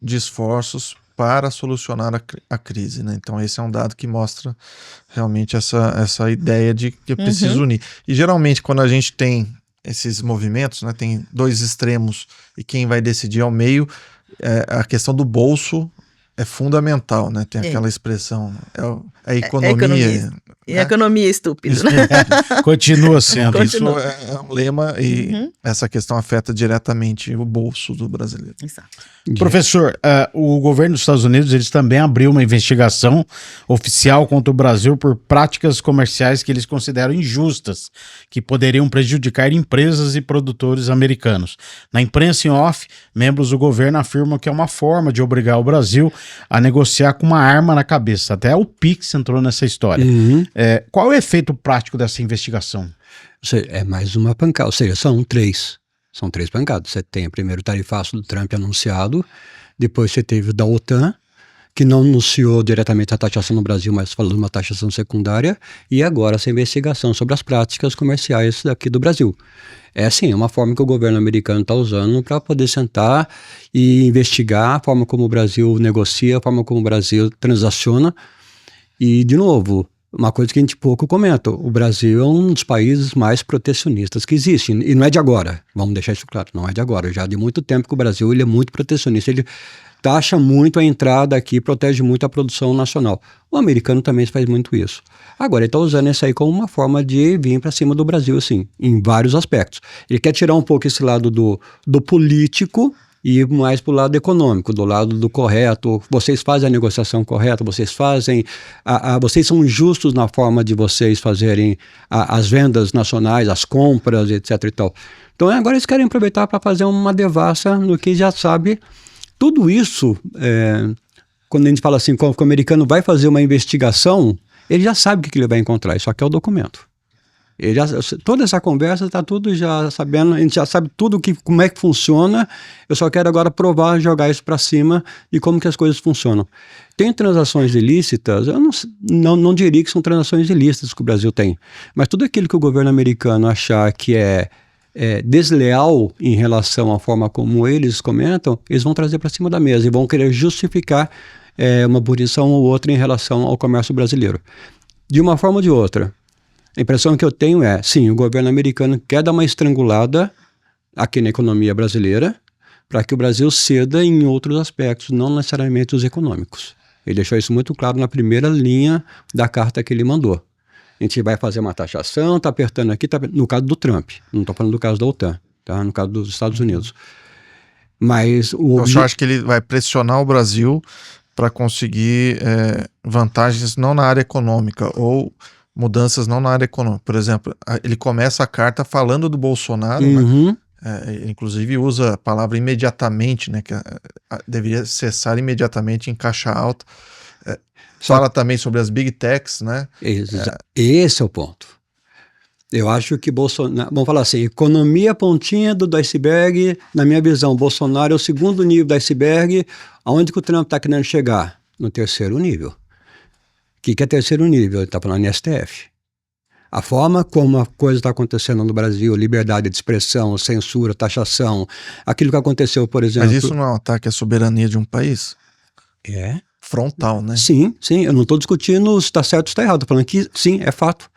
de esforços para solucionar a crise, né? Então esse é um dado que mostra realmente essa ideia de que é preciso unir. E geralmente quando a gente tem esses movimentos, né, tem dois extremos e quem vai decidir ao meio, a questão do bolso é fundamental, né? Tem aquela expressão, a economia. E a economia é estúpida, né? Continua sendo. Isso é um lema e essa questão afeta diretamente o bolso do brasileiro. Exato. Professor, o governo dos Estados Unidos eles também abriu uma investigação oficial contra o Brasil por práticas comerciais que eles consideram injustas, que poderiam prejudicar empresas e produtores americanos. Na imprensa em off, membros do governo afirmam que é uma forma de obrigar o Brasil a negociar com uma arma na cabeça. Até o Pix entrou nessa história. Qual é o efeito prático dessa investigação? É mais uma pancada, ou seja, são três pancadas. Você tem primeiro o tarifaço do Trump anunciado, depois você teve o da OTAN, que não anunciou diretamente a taxação no Brasil, mas falou de uma taxação secundária, e agora essa investigação sobre as práticas comerciais daqui do Brasil. É assim, uma forma que o governo americano está usando para poder sentar e investigar a forma como o Brasil negocia, a forma como o Brasil transaciona. E, de novo, uma coisa que a gente pouco comenta, o Brasil é um dos países mais protecionistas que existe, e não é de agora, vamos deixar isso claro, não é de agora, já de muito tempo que o Brasil ele é muito protecionista, ele taxa muito a entrada aqui, protege muito a produção nacional. O americano também faz muito isso. Agora, ele está usando isso aí como uma forma de vir para cima do Brasil, assim, em vários aspectos. Ele quer tirar um pouco esse lado do político e ir mais para o lado econômico, do lado do correto. Vocês fazem a negociação correta, vocês vocês são justos na forma de vocês fazerem as vendas nacionais, as compras, etc. e tal. Então, agora eles querem aproveitar para fazer uma devassa no que já sabe. Tudo isso, quando a gente fala assim, quando o americano vai fazer uma investigação, ele já sabe o que ele vai encontrar, isso aqui é o documento. Toda essa conversa está tudo já sabendo, a gente já sabe tudo como é que funciona, eu só quero agora provar, jogar isso para cima e como que as coisas funcionam. Tem transações ilícitas, eu não diria que são transações ilícitas que o Brasil tem, mas tudo aquilo que o governo americano achar que é desleal em relação à forma como eles comentam, eles vão trazer para cima da mesa e vão querer justificar uma punição ou outra em relação ao comércio brasileiro. De uma forma ou de outra, a impressão que eu tenho sim, o governo americano quer dar uma estrangulada aqui na economia brasileira para que o Brasil ceda em outros aspectos, não necessariamente os econômicos. Ele deixou isso muito claro na primeira linha da carta que ele mandou. A gente vai fazer uma taxação, está apertando aqui, no caso do Trump, não estou falando do caso da OTAN, tá? No caso dos Estados Unidos. Mas o senhor acha que ele vai pressionar o Brasil para conseguir vantagens não na área econômica ou mudanças não na área econômica? Por exemplo, ele começa a carta falando do Bolsonaro, né? Inclusive usa a palavra imediatamente, né? Que deveria cessar imediatamente em caixa alta. Fala também sobre as big techs, né? Esse é o ponto. Eu acho que Bolsonaro, vamos falar assim, economia pontinha do iceberg, na minha visão, Bolsonaro é o segundo nível do iceberg, aonde que o Trump está querendo chegar? No terceiro nível. O que é terceiro nível? Ele está falando em STF. A forma como a coisa está acontecendo no Brasil, liberdade de expressão, censura, taxação, aquilo que aconteceu, por exemplo... Mas isso não é um ataque à soberania de um país? Frontal, né? Sim, eu não estou discutindo se está certo ou se está errado, estou falando que sim, é fato.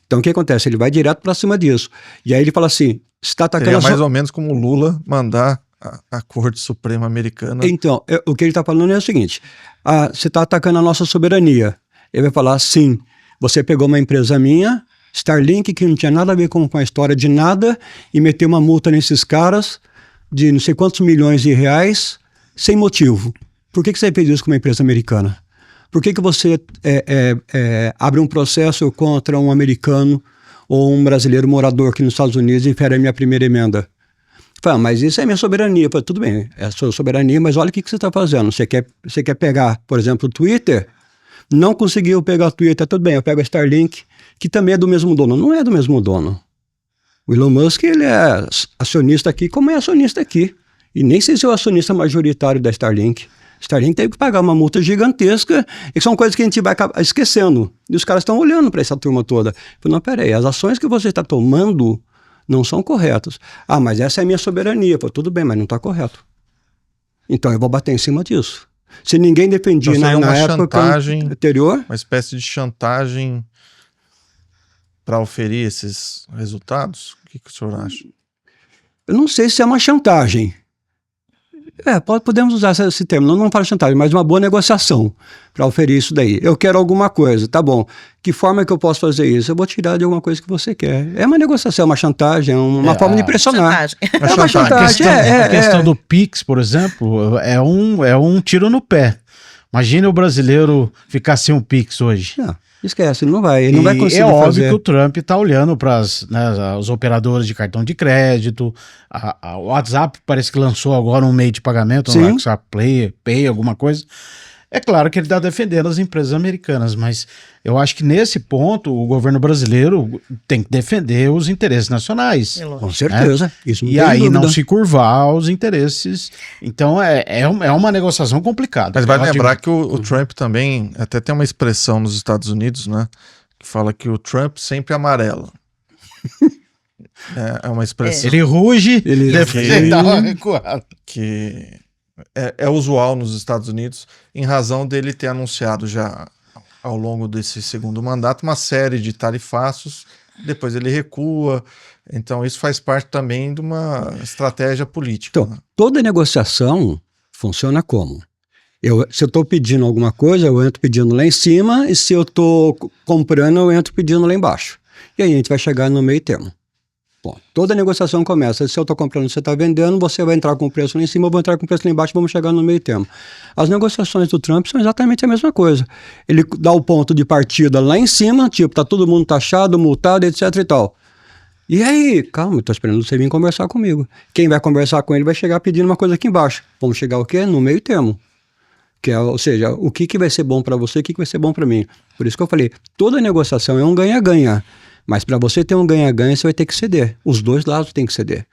Então o que acontece? Ele vai direto para cima disso. E aí ele fala assim, você está atacando... Seria mais ou menos como o Lula mandar a Corte Suprema Americana... Então, o que ele está falando é o seguinte, você está atacando a nossa soberania. Ele vai falar, sim, você pegou uma empresa minha, Starlink, que não tinha nada a ver com a história de nada, e meteu uma multa nesses caras de não sei quantos milhões de reais, sem motivo. Por que você fez isso com uma empresa americana? Por que você abre um processo contra um americano ou um brasileiro morador aqui nos Estados Unidos e infere a minha primeira emenda? Fala, mas isso é minha soberania. Fala, tudo bem, é a sua soberania, mas olha o que você está fazendo. Você quer pegar, por exemplo, o Twitter? Não conseguiu pegar o Twitter, tudo bem, eu pego a Starlink, que também é do mesmo dono. Não é do mesmo dono. O Elon Musk, ele é acionista aqui como é acionista aqui. E nem sei se é o acionista majoritário da Starlink. Starlink teve que pagar uma multa gigantesca, e são coisas que a gente vai acabar esquecendo. E os caras estão olhando para essa turma toda. Falei, não, peraí, as ações que você está tomando não são corretas. Ah, mas essa é a minha soberania. Falei, tudo bem, mas não está correto. Então eu vou bater em cima disso. Se ninguém defendia então, na época chantagem, anterior... Uma espécie de chantagem para oferir esses resultados? O que o senhor acha? Eu não sei se é uma chantagem. Podemos usar esse termo, não falo chantagem, mas uma boa negociação para oferir isso daí. Eu quero alguma coisa, tá bom. Que forma que eu posso fazer isso? Eu vou tirar de alguma coisa que você quer. É uma negociação, uma chantagem, uma forma de pressionar. Chantagem. É uma chantagem. A questão do Pix, por exemplo, é um tiro no pé. Imagina o brasileiro ficar sem um Pix hoje. Não, esquece, ele não vai conseguir é óbvio fazer. que o Trump está olhando para os operadores de cartão de crédito. O WhatsApp parece que lançou agora um meio de pagamento, Sim. WhatsApp Pay, alguma coisa. É claro que ele está defendendo as empresas americanas, mas eu acho que nesse ponto o governo brasileiro tem que defender os interesses nacionais. Com certeza. Isso não E tem aí dúvida. não se curvar aos interesses. Então é uma negociação complicada. Mas vai Eu lembrar digo- que o Trump também, até tem uma expressão nos Estados Unidos, né? Que fala que o Trump sempre amarela. É uma expressão Ele ruge, Ele- defende, dá uma recuada. que é usual nos Estados Unidos, em razão dele ter anunciado já ao longo desse segundo mandato uma série de tarifaços, depois ele recua. Então isso faz parte também de uma estratégia política. Então, né? toda negociação funciona como? Se eu estou pedindo alguma coisa, eu entro pedindo lá em cima, e se eu estou comprando, eu entro pedindo lá embaixo. E aí a gente vai chegar no meio termo. Bom, toda negociação começa. Se eu estou comprando, você está vendendo, você vai entrar com o preço lá em cima, eu vou entrar com o preço lá embaixo, vamos chegar no meio termo. As negociações do Trump são exatamente a mesma coisa. Ele dá o ponto de partida lá em cima, tipo, tá todo mundo taxado, multado, etc e tal. E aí, calma, eu estou esperando você vir conversar comigo. Quem vai conversar com ele vai chegar pedindo uma coisa aqui embaixo. Vamos chegar o quê? No meio termo. Ou seja, o que vai ser bom para você, o que vai ser bom para mim. Por isso que eu falei, toda negociação é um ganha-ganha. Mas para você ter um ganha-ganha, você vai ter que ceder. Os dois lados têm que ceder.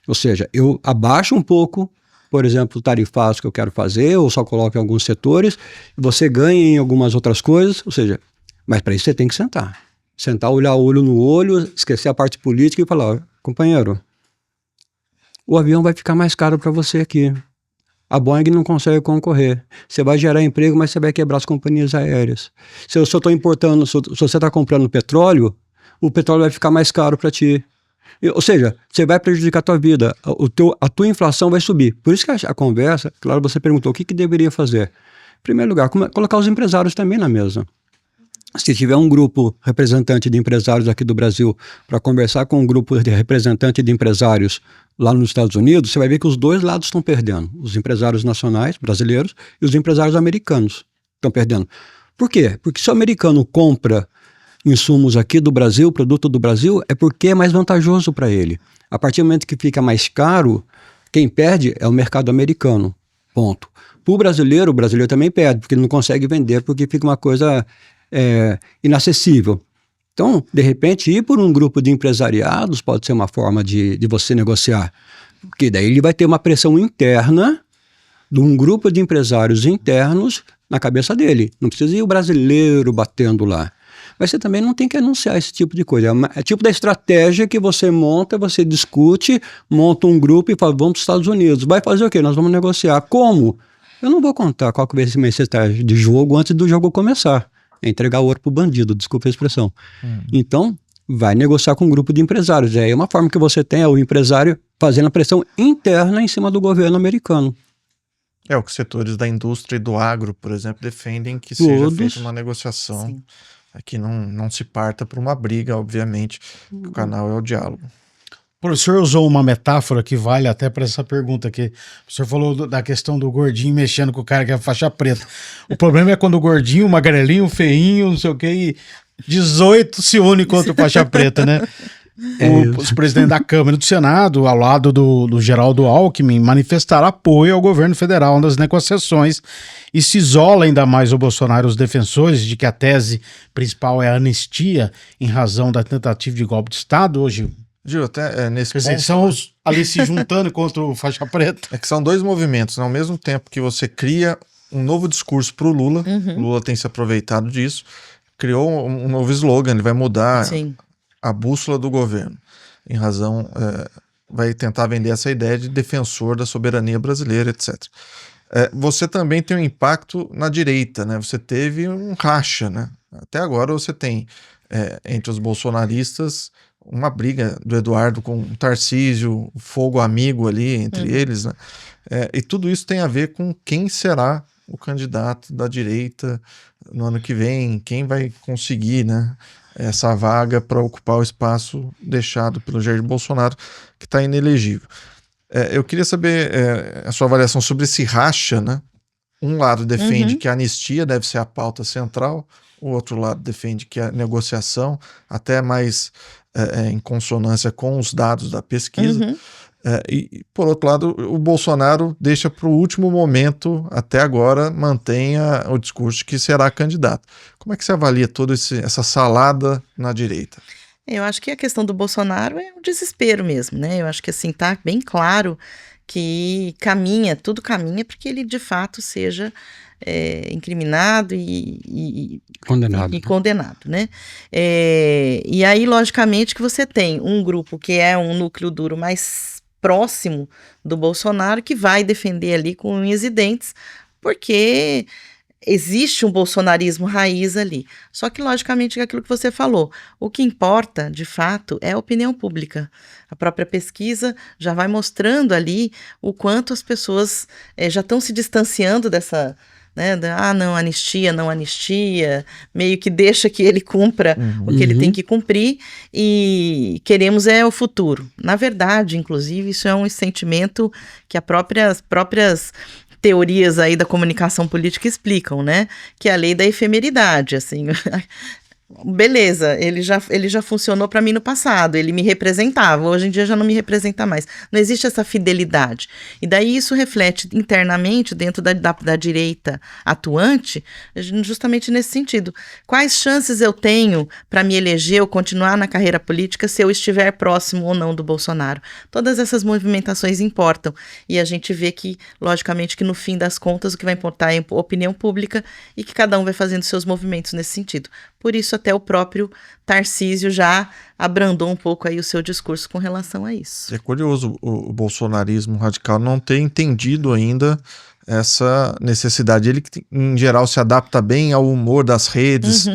Ou seja, eu abaixo um pouco, por exemplo, o tarifaço que eu quero fazer, ou só coloco em alguns setores, e você ganha em algumas outras coisas. Ou seja, mas para isso você tem que sentar. Sentar, olhar olho no olho, esquecer a parte política e falar, ó, companheiro, o avião vai ficar mais caro para você aqui. A Boeing não consegue concorrer. Você vai gerar emprego, mas você vai quebrar as companhias aéreas. Se eu estou importando, se você está comprando petróleo, o petróleo vai ficar mais caro para ti. Ou seja, você vai prejudicar a tua vida. A tua inflação vai subir. Por isso que a conversa, claro, você perguntou o que deveria fazer. Em primeiro lugar, colocar os empresários também na mesa. Se tiver um grupo representante de empresários aqui do Brasil para conversar com um grupo de representante de empresários lá nos Estados Unidos, você vai ver que os dois lados estão perdendo. Os empresários nacionais, brasileiros, e os empresários americanos estão perdendo. Por quê? Porque se o americano compra insumos aqui do Brasil, produto do Brasil, é porque é mais vantajoso para ele. A partir do momento que fica mais caro, quem perde é o mercado americano. Ponto. Para o brasileiro também perde, porque ele não consegue vender, porque fica uma coisa inacessível. Então, de repente, ir por um grupo de empresariados pode ser uma forma de você negociar. Porque daí ele vai ter uma pressão interna de um grupo de empresários internos na cabeça dele. Não precisa ir o brasileiro batendo lá. Mas você também não tem que anunciar esse tipo de coisa. É tipo da estratégia que você monta, você discute, monta um grupo e fala, vamos para os Estados Unidos. Vai fazer o quê? Nós vamos negociar. Como? Eu não vou contar qual que vai ser a minha estratégia de jogo antes do jogo começar. É entregar ouro pro bandido, desculpa a expressão. Então, vai negociar com um grupo de empresários. É uma forma que você tem, é o empresário fazendo a pressão interna em cima do governo americano. É o que os setores da indústria e do agro, por exemplo, defendem que seja feita uma negociação. Sim. Que não se parta para uma briga, obviamente, que o canal é o diálogo. O professor usou uma metáfora que vale até para essa pergunta aqui. O senhor falou da questão do gordinho mexendo com o cara que é faixa preta. O problema é quando o gordinho, o magrelinho, o feinho, não sei o quê, 18 se une contra o faixa preta, né? Os presidentes da Câmara e do Senado, ao lado do Geraldo Alckmin, manifestaram apoio ao governo federal nas negociações e se isola ainda mais o Bolsonaro, os defensores de que a tese principal é a anistia em razão da tentativa de golpe de Estado hoje. Gil, até nesse Quer dizer, ponto, são ali se juntando contra o faixa preta. é que são dois movimentos, né? Ao mesmo tempo que você cria um novo discurso para o Lula, o Lula tem se aproveitado disso, criou um novo slogan, ele vai mudar Sim. a bússola do governo, em razão, vai tentar vender essa ideia de defensor da soberania brasileira, etc. Você também tem um impacto na direita, né? Você teve um racha, né? Até agora você tem, entre os bolsonaristas, uma briga do Eduardo com o Tarcísio, fogo amigo ali entre eles, né? E tudo isso tem a ver com quem será o candidato da direita no ano que vem, quem vai conseguir, né, essa vaga para ocupar o espaço deixado pelo Jair Bolsonaro, que está inelegível. Eu queria saber a sua avaliação sobre esse racha, né? Um lado defende que a anistia deve ser a pauta central, o outro lado defende que a negociação, até mais em consonância com os dados da pesquisa. E, por outro lado, o Bolsonaro deixa para o último momento, até agora, mantenha o discurso de que será candidato. Como é que você avalia toda essa salada na direita? Eu acho que a questão do Bolsonaro é um desespero mesmo, né? Eu acho que assim, tá bem claro que tudo caminha para que ele de fato seja incriminado e condenado, né? E aí, logicamente, que você tem um grupo que é um núcleo duro mais próximo do Bolsonaro que vai defender ali com unhas e dentes, porque existe um bolsonarismo raiz ali. Só que, logicamente, é aquilo que você falou. O que importa, de fato, é a opinião pública. A própria pesquisa já vai mostrando ali o quanto as pessoas já estão se distanciando dessa... né, não anistia, meio que deixa que ele cumpra o que ele tem que cumprir e queremos o futuro. Na verdade, inclusive, isso é um sentimento que as próprias teorias aí da comunicação política explicam, né? Que é a lei da efemeridade, assim. Beleza, ele já funcionou para mim no passado, ele me representava, hoje em dia já não me representa mais. Não existe essa fidelidade. E daí isso reflete internamente dentro da direita atuante, justamente nesse sentido. Quais chances eu tenho para me eleger ou continuar na carreira política se eu estiver próximo ou não do Bolsonaro? Todas essas movimentações importam. E a gente vê que, logicamente, que no fim das contas o que vai importar é a opinião pública e que cada um vai fazendo seus movimentos nesse sentido. Por isso, até o próprio Tarcísio já abrandou um pouco aí o seu discurso com relação a isso. É curioso o bolsonarismo radical não ter entendido ainda essa necessidade. Ele, em geral, se adapta bem ao humor das redes,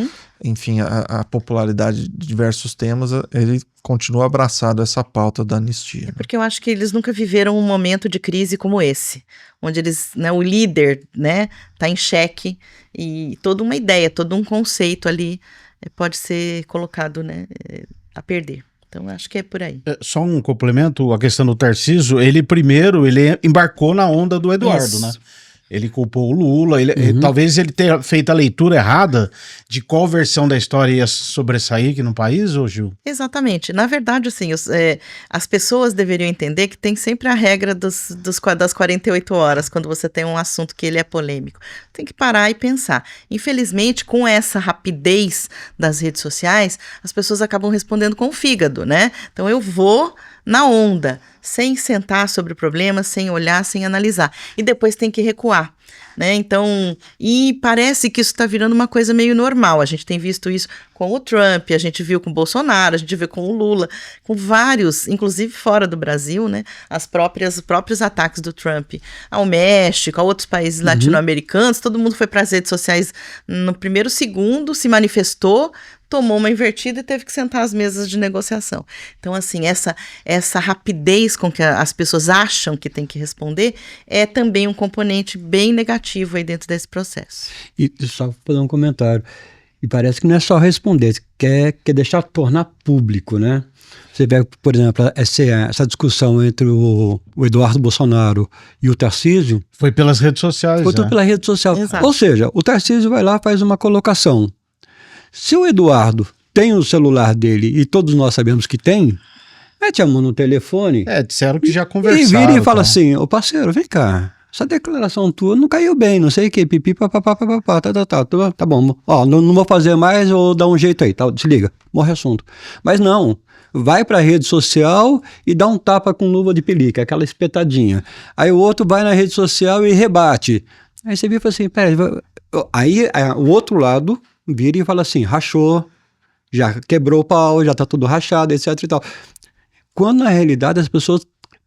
enfim, a popularidade de diversos temas, ele continua abraçado a essa pauta da anistia. Porque eu acho que eles nunca viveram um momento de crise como esse, onde eles, né, o líder, né, tá em xeque e toda uma ideia, todo um conceito ali pode ser colocado, né, a perder. Então, acho que é por aí. Só um complemento, a questão do Tarcísio, ele embarcou na onda do Eduardo, Isso. né? Ele culpou o Lula, talvez ele tenha feito a leitura errada de qual versão da história ia sobressair aqui no país, ô Gil? Exatamente. Na verdade, assim, as pessoas deveriam entender que tem sempre a regra das 48 horas, quando você tem um assunto que ele é polêmico. Tem que parar e pensar. Infelizmente, com essa rapidez das redes sociais, as pessoas acabam respondendo com o fígado, né? Então, eu vou na onda, sem sentar sobre o problema, sem olhar, sem analisar. E depois tem que recuar, né? Então, e parece que isso está virando uma coisa meio normal. A gente tem visto isso com o Trump, a gente viu com o Bolsonaro, a gente viu com o Lula, com vários, inclusive fora do Brasil, né? Os próprios ataques do Trump ao México, a outros países latino-americanos, todo mundo foi para as redes sociais no primeiro segundo, se manifestou, tomou uma invertida e teve que sentar às mesas de negociação. Então, assim, essa rapidez com que as pessoas acham que tem que responder é também um componente bem negativo aí dentro desse processo. E só para dar um comentário. E parece que não é só responder, quer deixar tornar público, né? Você vê, por exemplo, essa discussão entre o Eduardo Bolsonaro e o Tarcísio. Foi pelas redes sociais. Foi tudo pela rede social. Exato. Ou seja, o Tarcísio vai lá, faz uma colocação. Se o Eduardo tem o celular dele, e todos nós sabemos que tem, mete a mão no telefone Disseram que já e conversaram. vira e fala tá? assim, ô parceiro, vem cá, essa declaração tua não caiu bem, não sei o que, pipi, papapá, tá bom, ó, não vou fazer mais, ou dá um jeito aí, tá, desliga, morre o assunto. Mas não, vai pra rede social e dá um tapa com luva de pelica, aquela espetadinha. Aí o outro vai na rede social e rebate. Aí você vira e fala assim, peraí, aí o outro lado vira e fala assim, rachou, já quebrou o pau, já tá tudo rachado, etc e tal. Quando na realidade as pessoas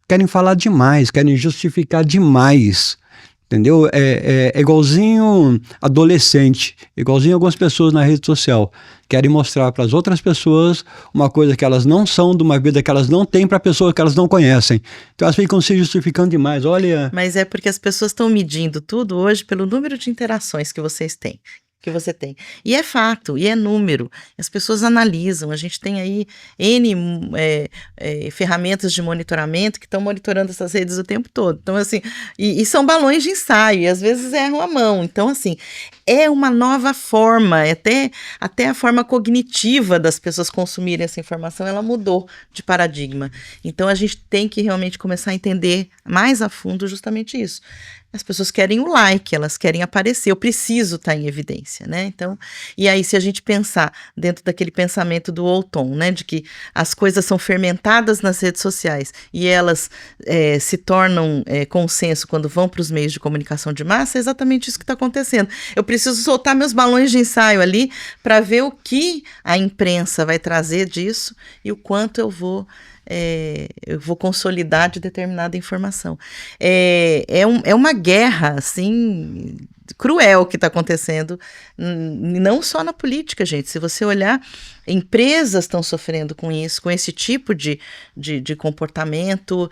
querem falar demais, querem justificar demais, entendeu? É igualzinho adolescente, igualzinho algumas pessoas na rede social. Querem mostrar para as outras pessoas uma coisa que elas não são, de uma vida que elas não têm, para pessoas que elas não conhecem. Então elas ficam se justificando demais, olha... Mas é porque as pessoas estão medindo tudo hoje pelo número de interações que vocês têm. Que você tem. E é fato, e é número. As pessoas analisam. A gente tem aí N ferramentas de monitoramento que estão monitorando essas redes o tempo todo. Então, assim, e são balões de ensaio, e às vezes erram a mão. Então, assim, é uma nova forma, até a forma cognitiva das pessoas consumirem essa informação, ela mudou de paradigma. Então, a gente tem que realmente começar a entender mais a fundo justamente isso. As pessoas querem o like, elas querem aparecer, eu preciso estar em evidência, né? Então, e aí se a gente pensar dentro daquele pensamento do Walton, né, de que as coisas são fermentadas nas redes sociais e elas se tornam consenso quando vão para os meios de comunicação de massa, é exatamente isso que está acontecendo. Eu preciso soltar meus balões de ensaio ali para ver o que a imprensa vai trazer disso e o quanto eu vou consolidar de determinada informação. É uma guerra, assim, cruel que está acontecendo, não só na política, gente. Se você olhar, empresas estão sofrendo com isso, com esse tipo de comportamento,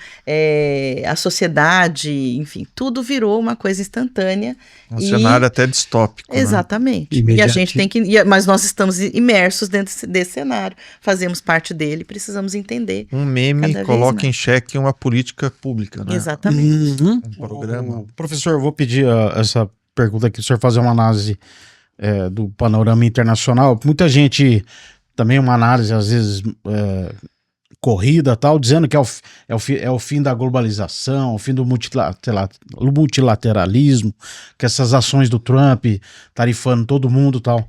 a sociedade, enfim, tudo virou uma coisa instantânea. Um cenário até distópico. Exatamente. Né? E a gente tem que. Mas nós estamos imersos dentro desse cenário, fazemos parte dele, precisamos entender. Um meme coloca em xeque uma política pública, né? Exatamente. Uhum. Um programa. Professor, eu vou pedir essa pergunta aqui, o senhor fazer uma análise do panorama internacional. Muita gente, também uma análise às vezes corrida tal, dizendo que é o fim da globalização, o fim do multilateralismo, que essas ações do Trump tarifando todo mundo tal.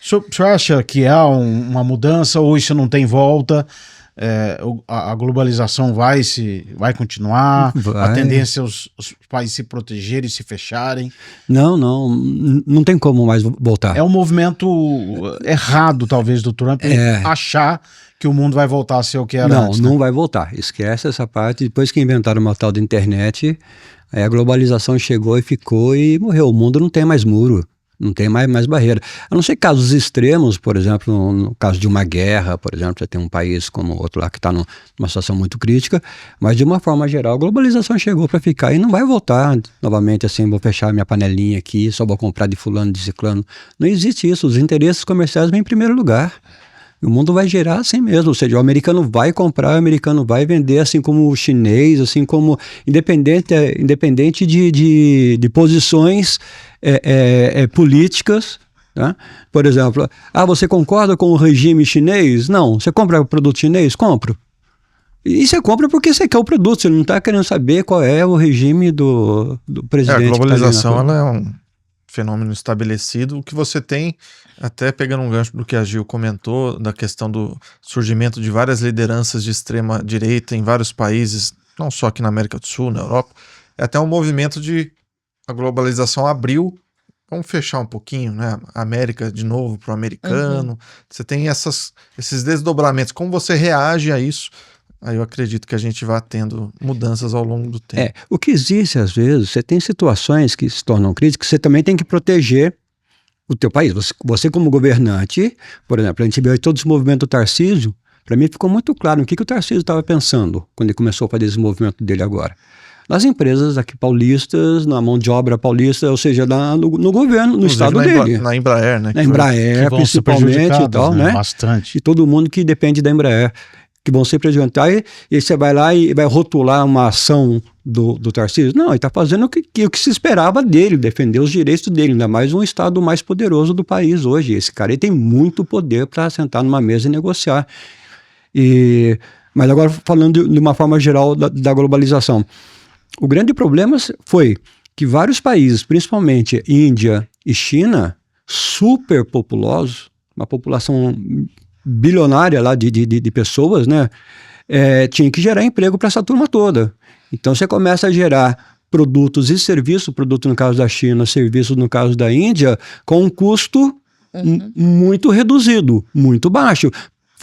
O senhor acha que há uma mudança ou isso não tem volta? A globalização vai continuar? Vai. A tendência é os países se protegerem e se fecharem? Não tem como mais voltar. É um movimento errado, talvez, do Trump achar que o mundo vai voltar a ser o que era antes. Não vai voltar. Esquece essa parte. Depois que inventaram uma tal da internet, aí a globalização chegou e ficou e morreu. O mundo não tem mais muro. Não tem mais barreira. A não ser casos extremos, por exemplo, no caso de uma guerra, por exemplo, você tem um país como o outro lá que está numa situação muito crítica, mas de uma forma geral, a globalização chegou para ficar e não vai voltar novamente assim, vou fechar minha panelinha aqui, só vou comprar de fulano, de ciclano. Não existe isso, os interesses comerciais vêm em primeiro lugar. O mundo vai girar assim mesmo, ou seja, o americano vai comprar, o americano vai vender, assim como o chinês, assim como independente de posições políticas, tá? Por exemplo, você concorda com o regime chinês? Não. Você compra produto chinês? Compro. E você compra porque você quer o produto, você não está querendo saber qual é o regime do presidente. A globalização ela é um fenômeno estabelecido. O que você tem, até pegando um gancho do que a Gil comentou, da questão do surgimento de várias lideranças de extrema direita em vários países, não só aqui na América do Sul, na Europa, é até um movimento de a globalização abriu, vamos fechar um pouquinho, né? A América de novo para o americano. Você tem esses desdobramentos. Como você reage a isso? Aí eu acredito que a gente vai tendo mudanças ao longo do tempo. O que existe às vezes, você tem situações que se tornam críticas, você também tem que proteger o teu país. Você como governante, por exemplo, a gente viu aí todo esse movimento do Tarcísio, para mim ficou muito claro o que o Tarcísio estava pensando quando ele começou a fazer esse movimento dele agora. nas empresas aqui paulistas, na mão de obra paulista, ou seja, no governo, no Inclusive estado dele. Na Embraer, né? Na Embraer, que vão ser principalmente e prejudicadas, tal, né? Bastante. E todo mundo que depende da Embraer, que vão ser prejudicados. E você vai lá e vai rotular uma ação do Tarcísio? Não, ele está fazendo o que se esperava dele, defender os direitos dele, ainda mais um estado mais poderoso do país hoje. Esse cara ele tem muito poder para sentar numa mesa e negociar. Mas agora falando de uma forma geral da globalização. O grande problema foi que vários países, principalmente Índia e China, super populosos, uma população bilionária lá de pessoas, né? Tinha que gerar emprego para essa turma toda. Então você começa a gerar produtos e serviços, produto no caso da China, serviços no caso da Índia, com um custo muito reduzido, muito baixo.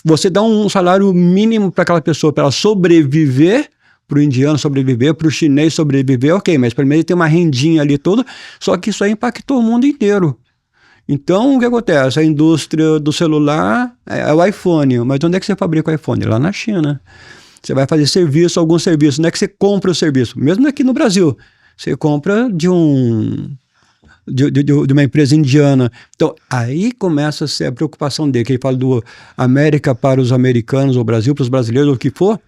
Você dá um salário mínimo para aquela pessoa, para ela sobreviver, para o indiano sobreviver, para o chinês sobreviver, ok, mas primeiro ele tem uma rendinha ali toda, só que isso aí impactou o mundo inteiro. Então, o que acontece? A indústria do celular é o iPhone, mas onde é que você fabrica o iPhone? Lá na China. Você vai fazer serviço, algum serviço, onde é que você compra o serviço? Mesmo aqui no Brasil, você compra de uma empresa indiana. Então, aí começa a ser a preocupação dele, que ele fala do América para os americanos, ou Brasil para os brasileiros, ou o que for,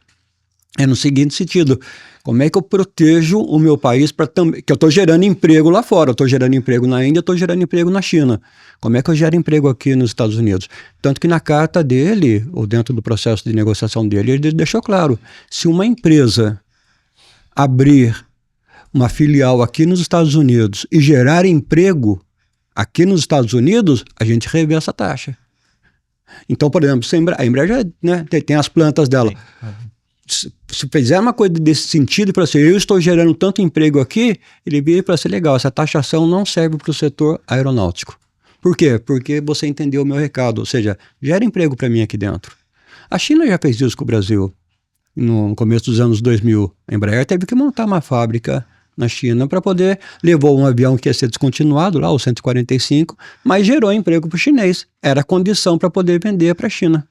é no seguinte sentido: como é que eu protejo o meu país para também, que eu estou gerando emprego lá fora, eu estou gerando emprego na Índia, eu estou gerando emprego na China. Como é que eu gero emprego aqui nos Estados Unidos? Tanto que na carta dele, ou dentro do processo de negociação dele, ele deixou claro, se uma empresa abrir uma filial aqui nos Estados Unidos e gerar emprego aqui nos Estados Unidos, a gente revê essa taxa. Então, por exemplo, a Embraer já, né, tem as plantas dela. Se fizer uma coisa desse sentido, para ser, eu estou gerando tanto emprego aqui, ele vira para ser legal. Essa taxação não serve para o setor aeronáutico. Por quê? Porque você entendeu o meu recado, ou seja, gera emprego para mim aqui dentro. A China já fez isso com o Brasil. No começo dos anos 2000, a Embraer teve que montar uma fábrica na China para poder, levou um avião que ia ser descontinuado lá, o 145, mas gerou emprego para o chinês. Era a condição para poder vender para a China.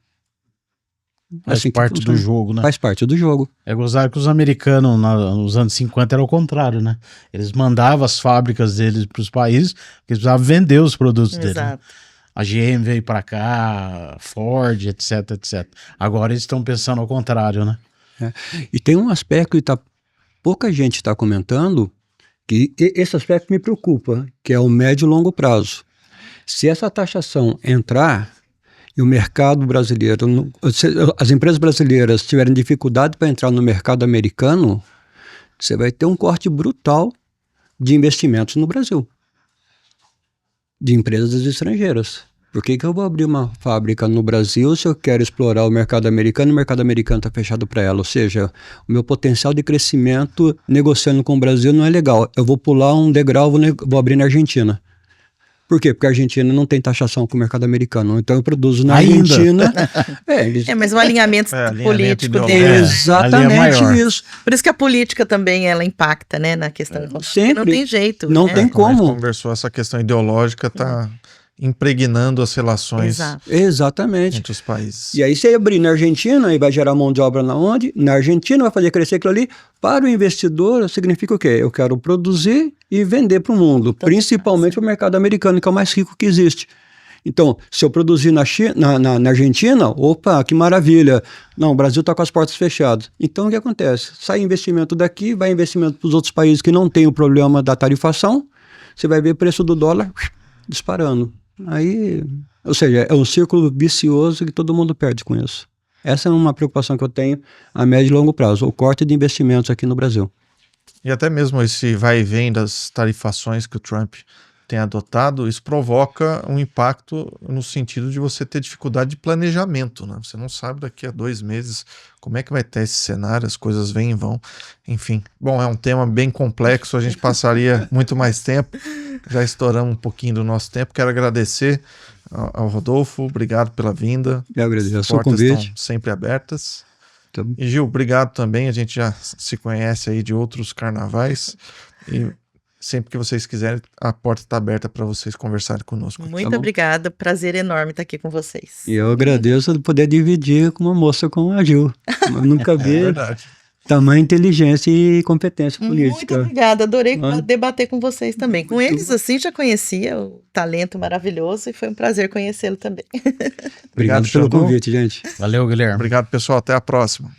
Faz Assim parte do jogo, né? Faz parte do jogo. É gozar que os americanos nos anos 50 era o contrário, né? Eles mandavam as fábricas deles para os países, porque eles precisavam vender os produtos deles. Né? A GM veio para cá, Ford, etc, etc. Agora eles estão pensando ao contrário, né? E tem um aspecto que pouca gente está comentando, que esse aspecto me preocupa, que é o médio e longo prazo. Se essa taxação entrar e o mercado brasileiro, as empresas brasileiras tiverem dificuldade para entrar no mercado americano, você vai ter um corte brutal de investimentos no Brasil, de empresas estrangeiras. Por que eu vou abrir uma fábrica no Brasil se eu quero explorar o mercado americano e o mercado americano está fechado para ela? Ou seja, o meu potencial de crescimento negociando com o Brasil não é legal. Eu vou pular um degrau, vou abrir na Argentina. Por quê? Porque a Argentina não tem taxação com o mercado americano. Então eu produzo na Argentina. Mas o alinhamento político dele. Exatamente isso. Por isso que a política também ela impacta, né, na questão econômica. Sempre. Não tem jeito. Não tem como. A gente conversou, essa questão ideológica está impregnando as relações Exatamente. entre os países. E aí você abrir na Argentina e vai gerar mão de obra na onde? Na Argentina vai fazer crescer aquilo ali. Para o investidor significa o quê? Eu quero produzir e vender para o mundo, principalmente para o mercado americano, que é o mais rico que existe. Então, se eu produzir na Argentina, opa, que maravilha. Não, o Brasil está com as portas fechadas. Então, o que acontece? Sai investimento daqui, vai investimento para os outros países que não tem o problema da tarifação, você vai ver o preço do dólar disparando. Aí, ou seja, é um círculo vicioso que todo mundo perde com isso. Essa é uma preocupação que eu tenho a médio e longo prazo, o corte de investimentos aqui no Brasil. E até mesmo esse vai e vem das tarifações que o Trump tem adotado, isso provoca um impacto no sentido de você ter dificuldade de planejamento, né? Você não sabe daqui a 2 meses como é que vai ter esse cenário, as coisas vêm e vão, enfim. Bom, é um tema bem complexo, a gente passaria muito mais tempo, já estouramos um pouquinho do nosso tempo. Quero agradecer ao Rodolfo, obrigado pela vinda. Eu agradeço as o convite. Estão sempre abertas. E Gil, obrigado também, a gente já se conhece aí de outros carnavais e sempre que vocês quiserem, a porta está aberta para vocês conversarem conosco. Muito obrigada, prazer enorme estar aqui com vocês. E eu agradeço de poder dividir com uma moça como a Gil. Eu nunca vi. É verdade. tamanha inteligência e competência Muito política. obrigada, adorei Ah. debater com vocês também. Com eles, assim, já conhecia o talento maravilhoso e foi um prazer conhecê-lo também. Obrigado pelo Xandu. convite, gente. Valeu, Guilherme. Obrigado, pessoal. Até a próxima.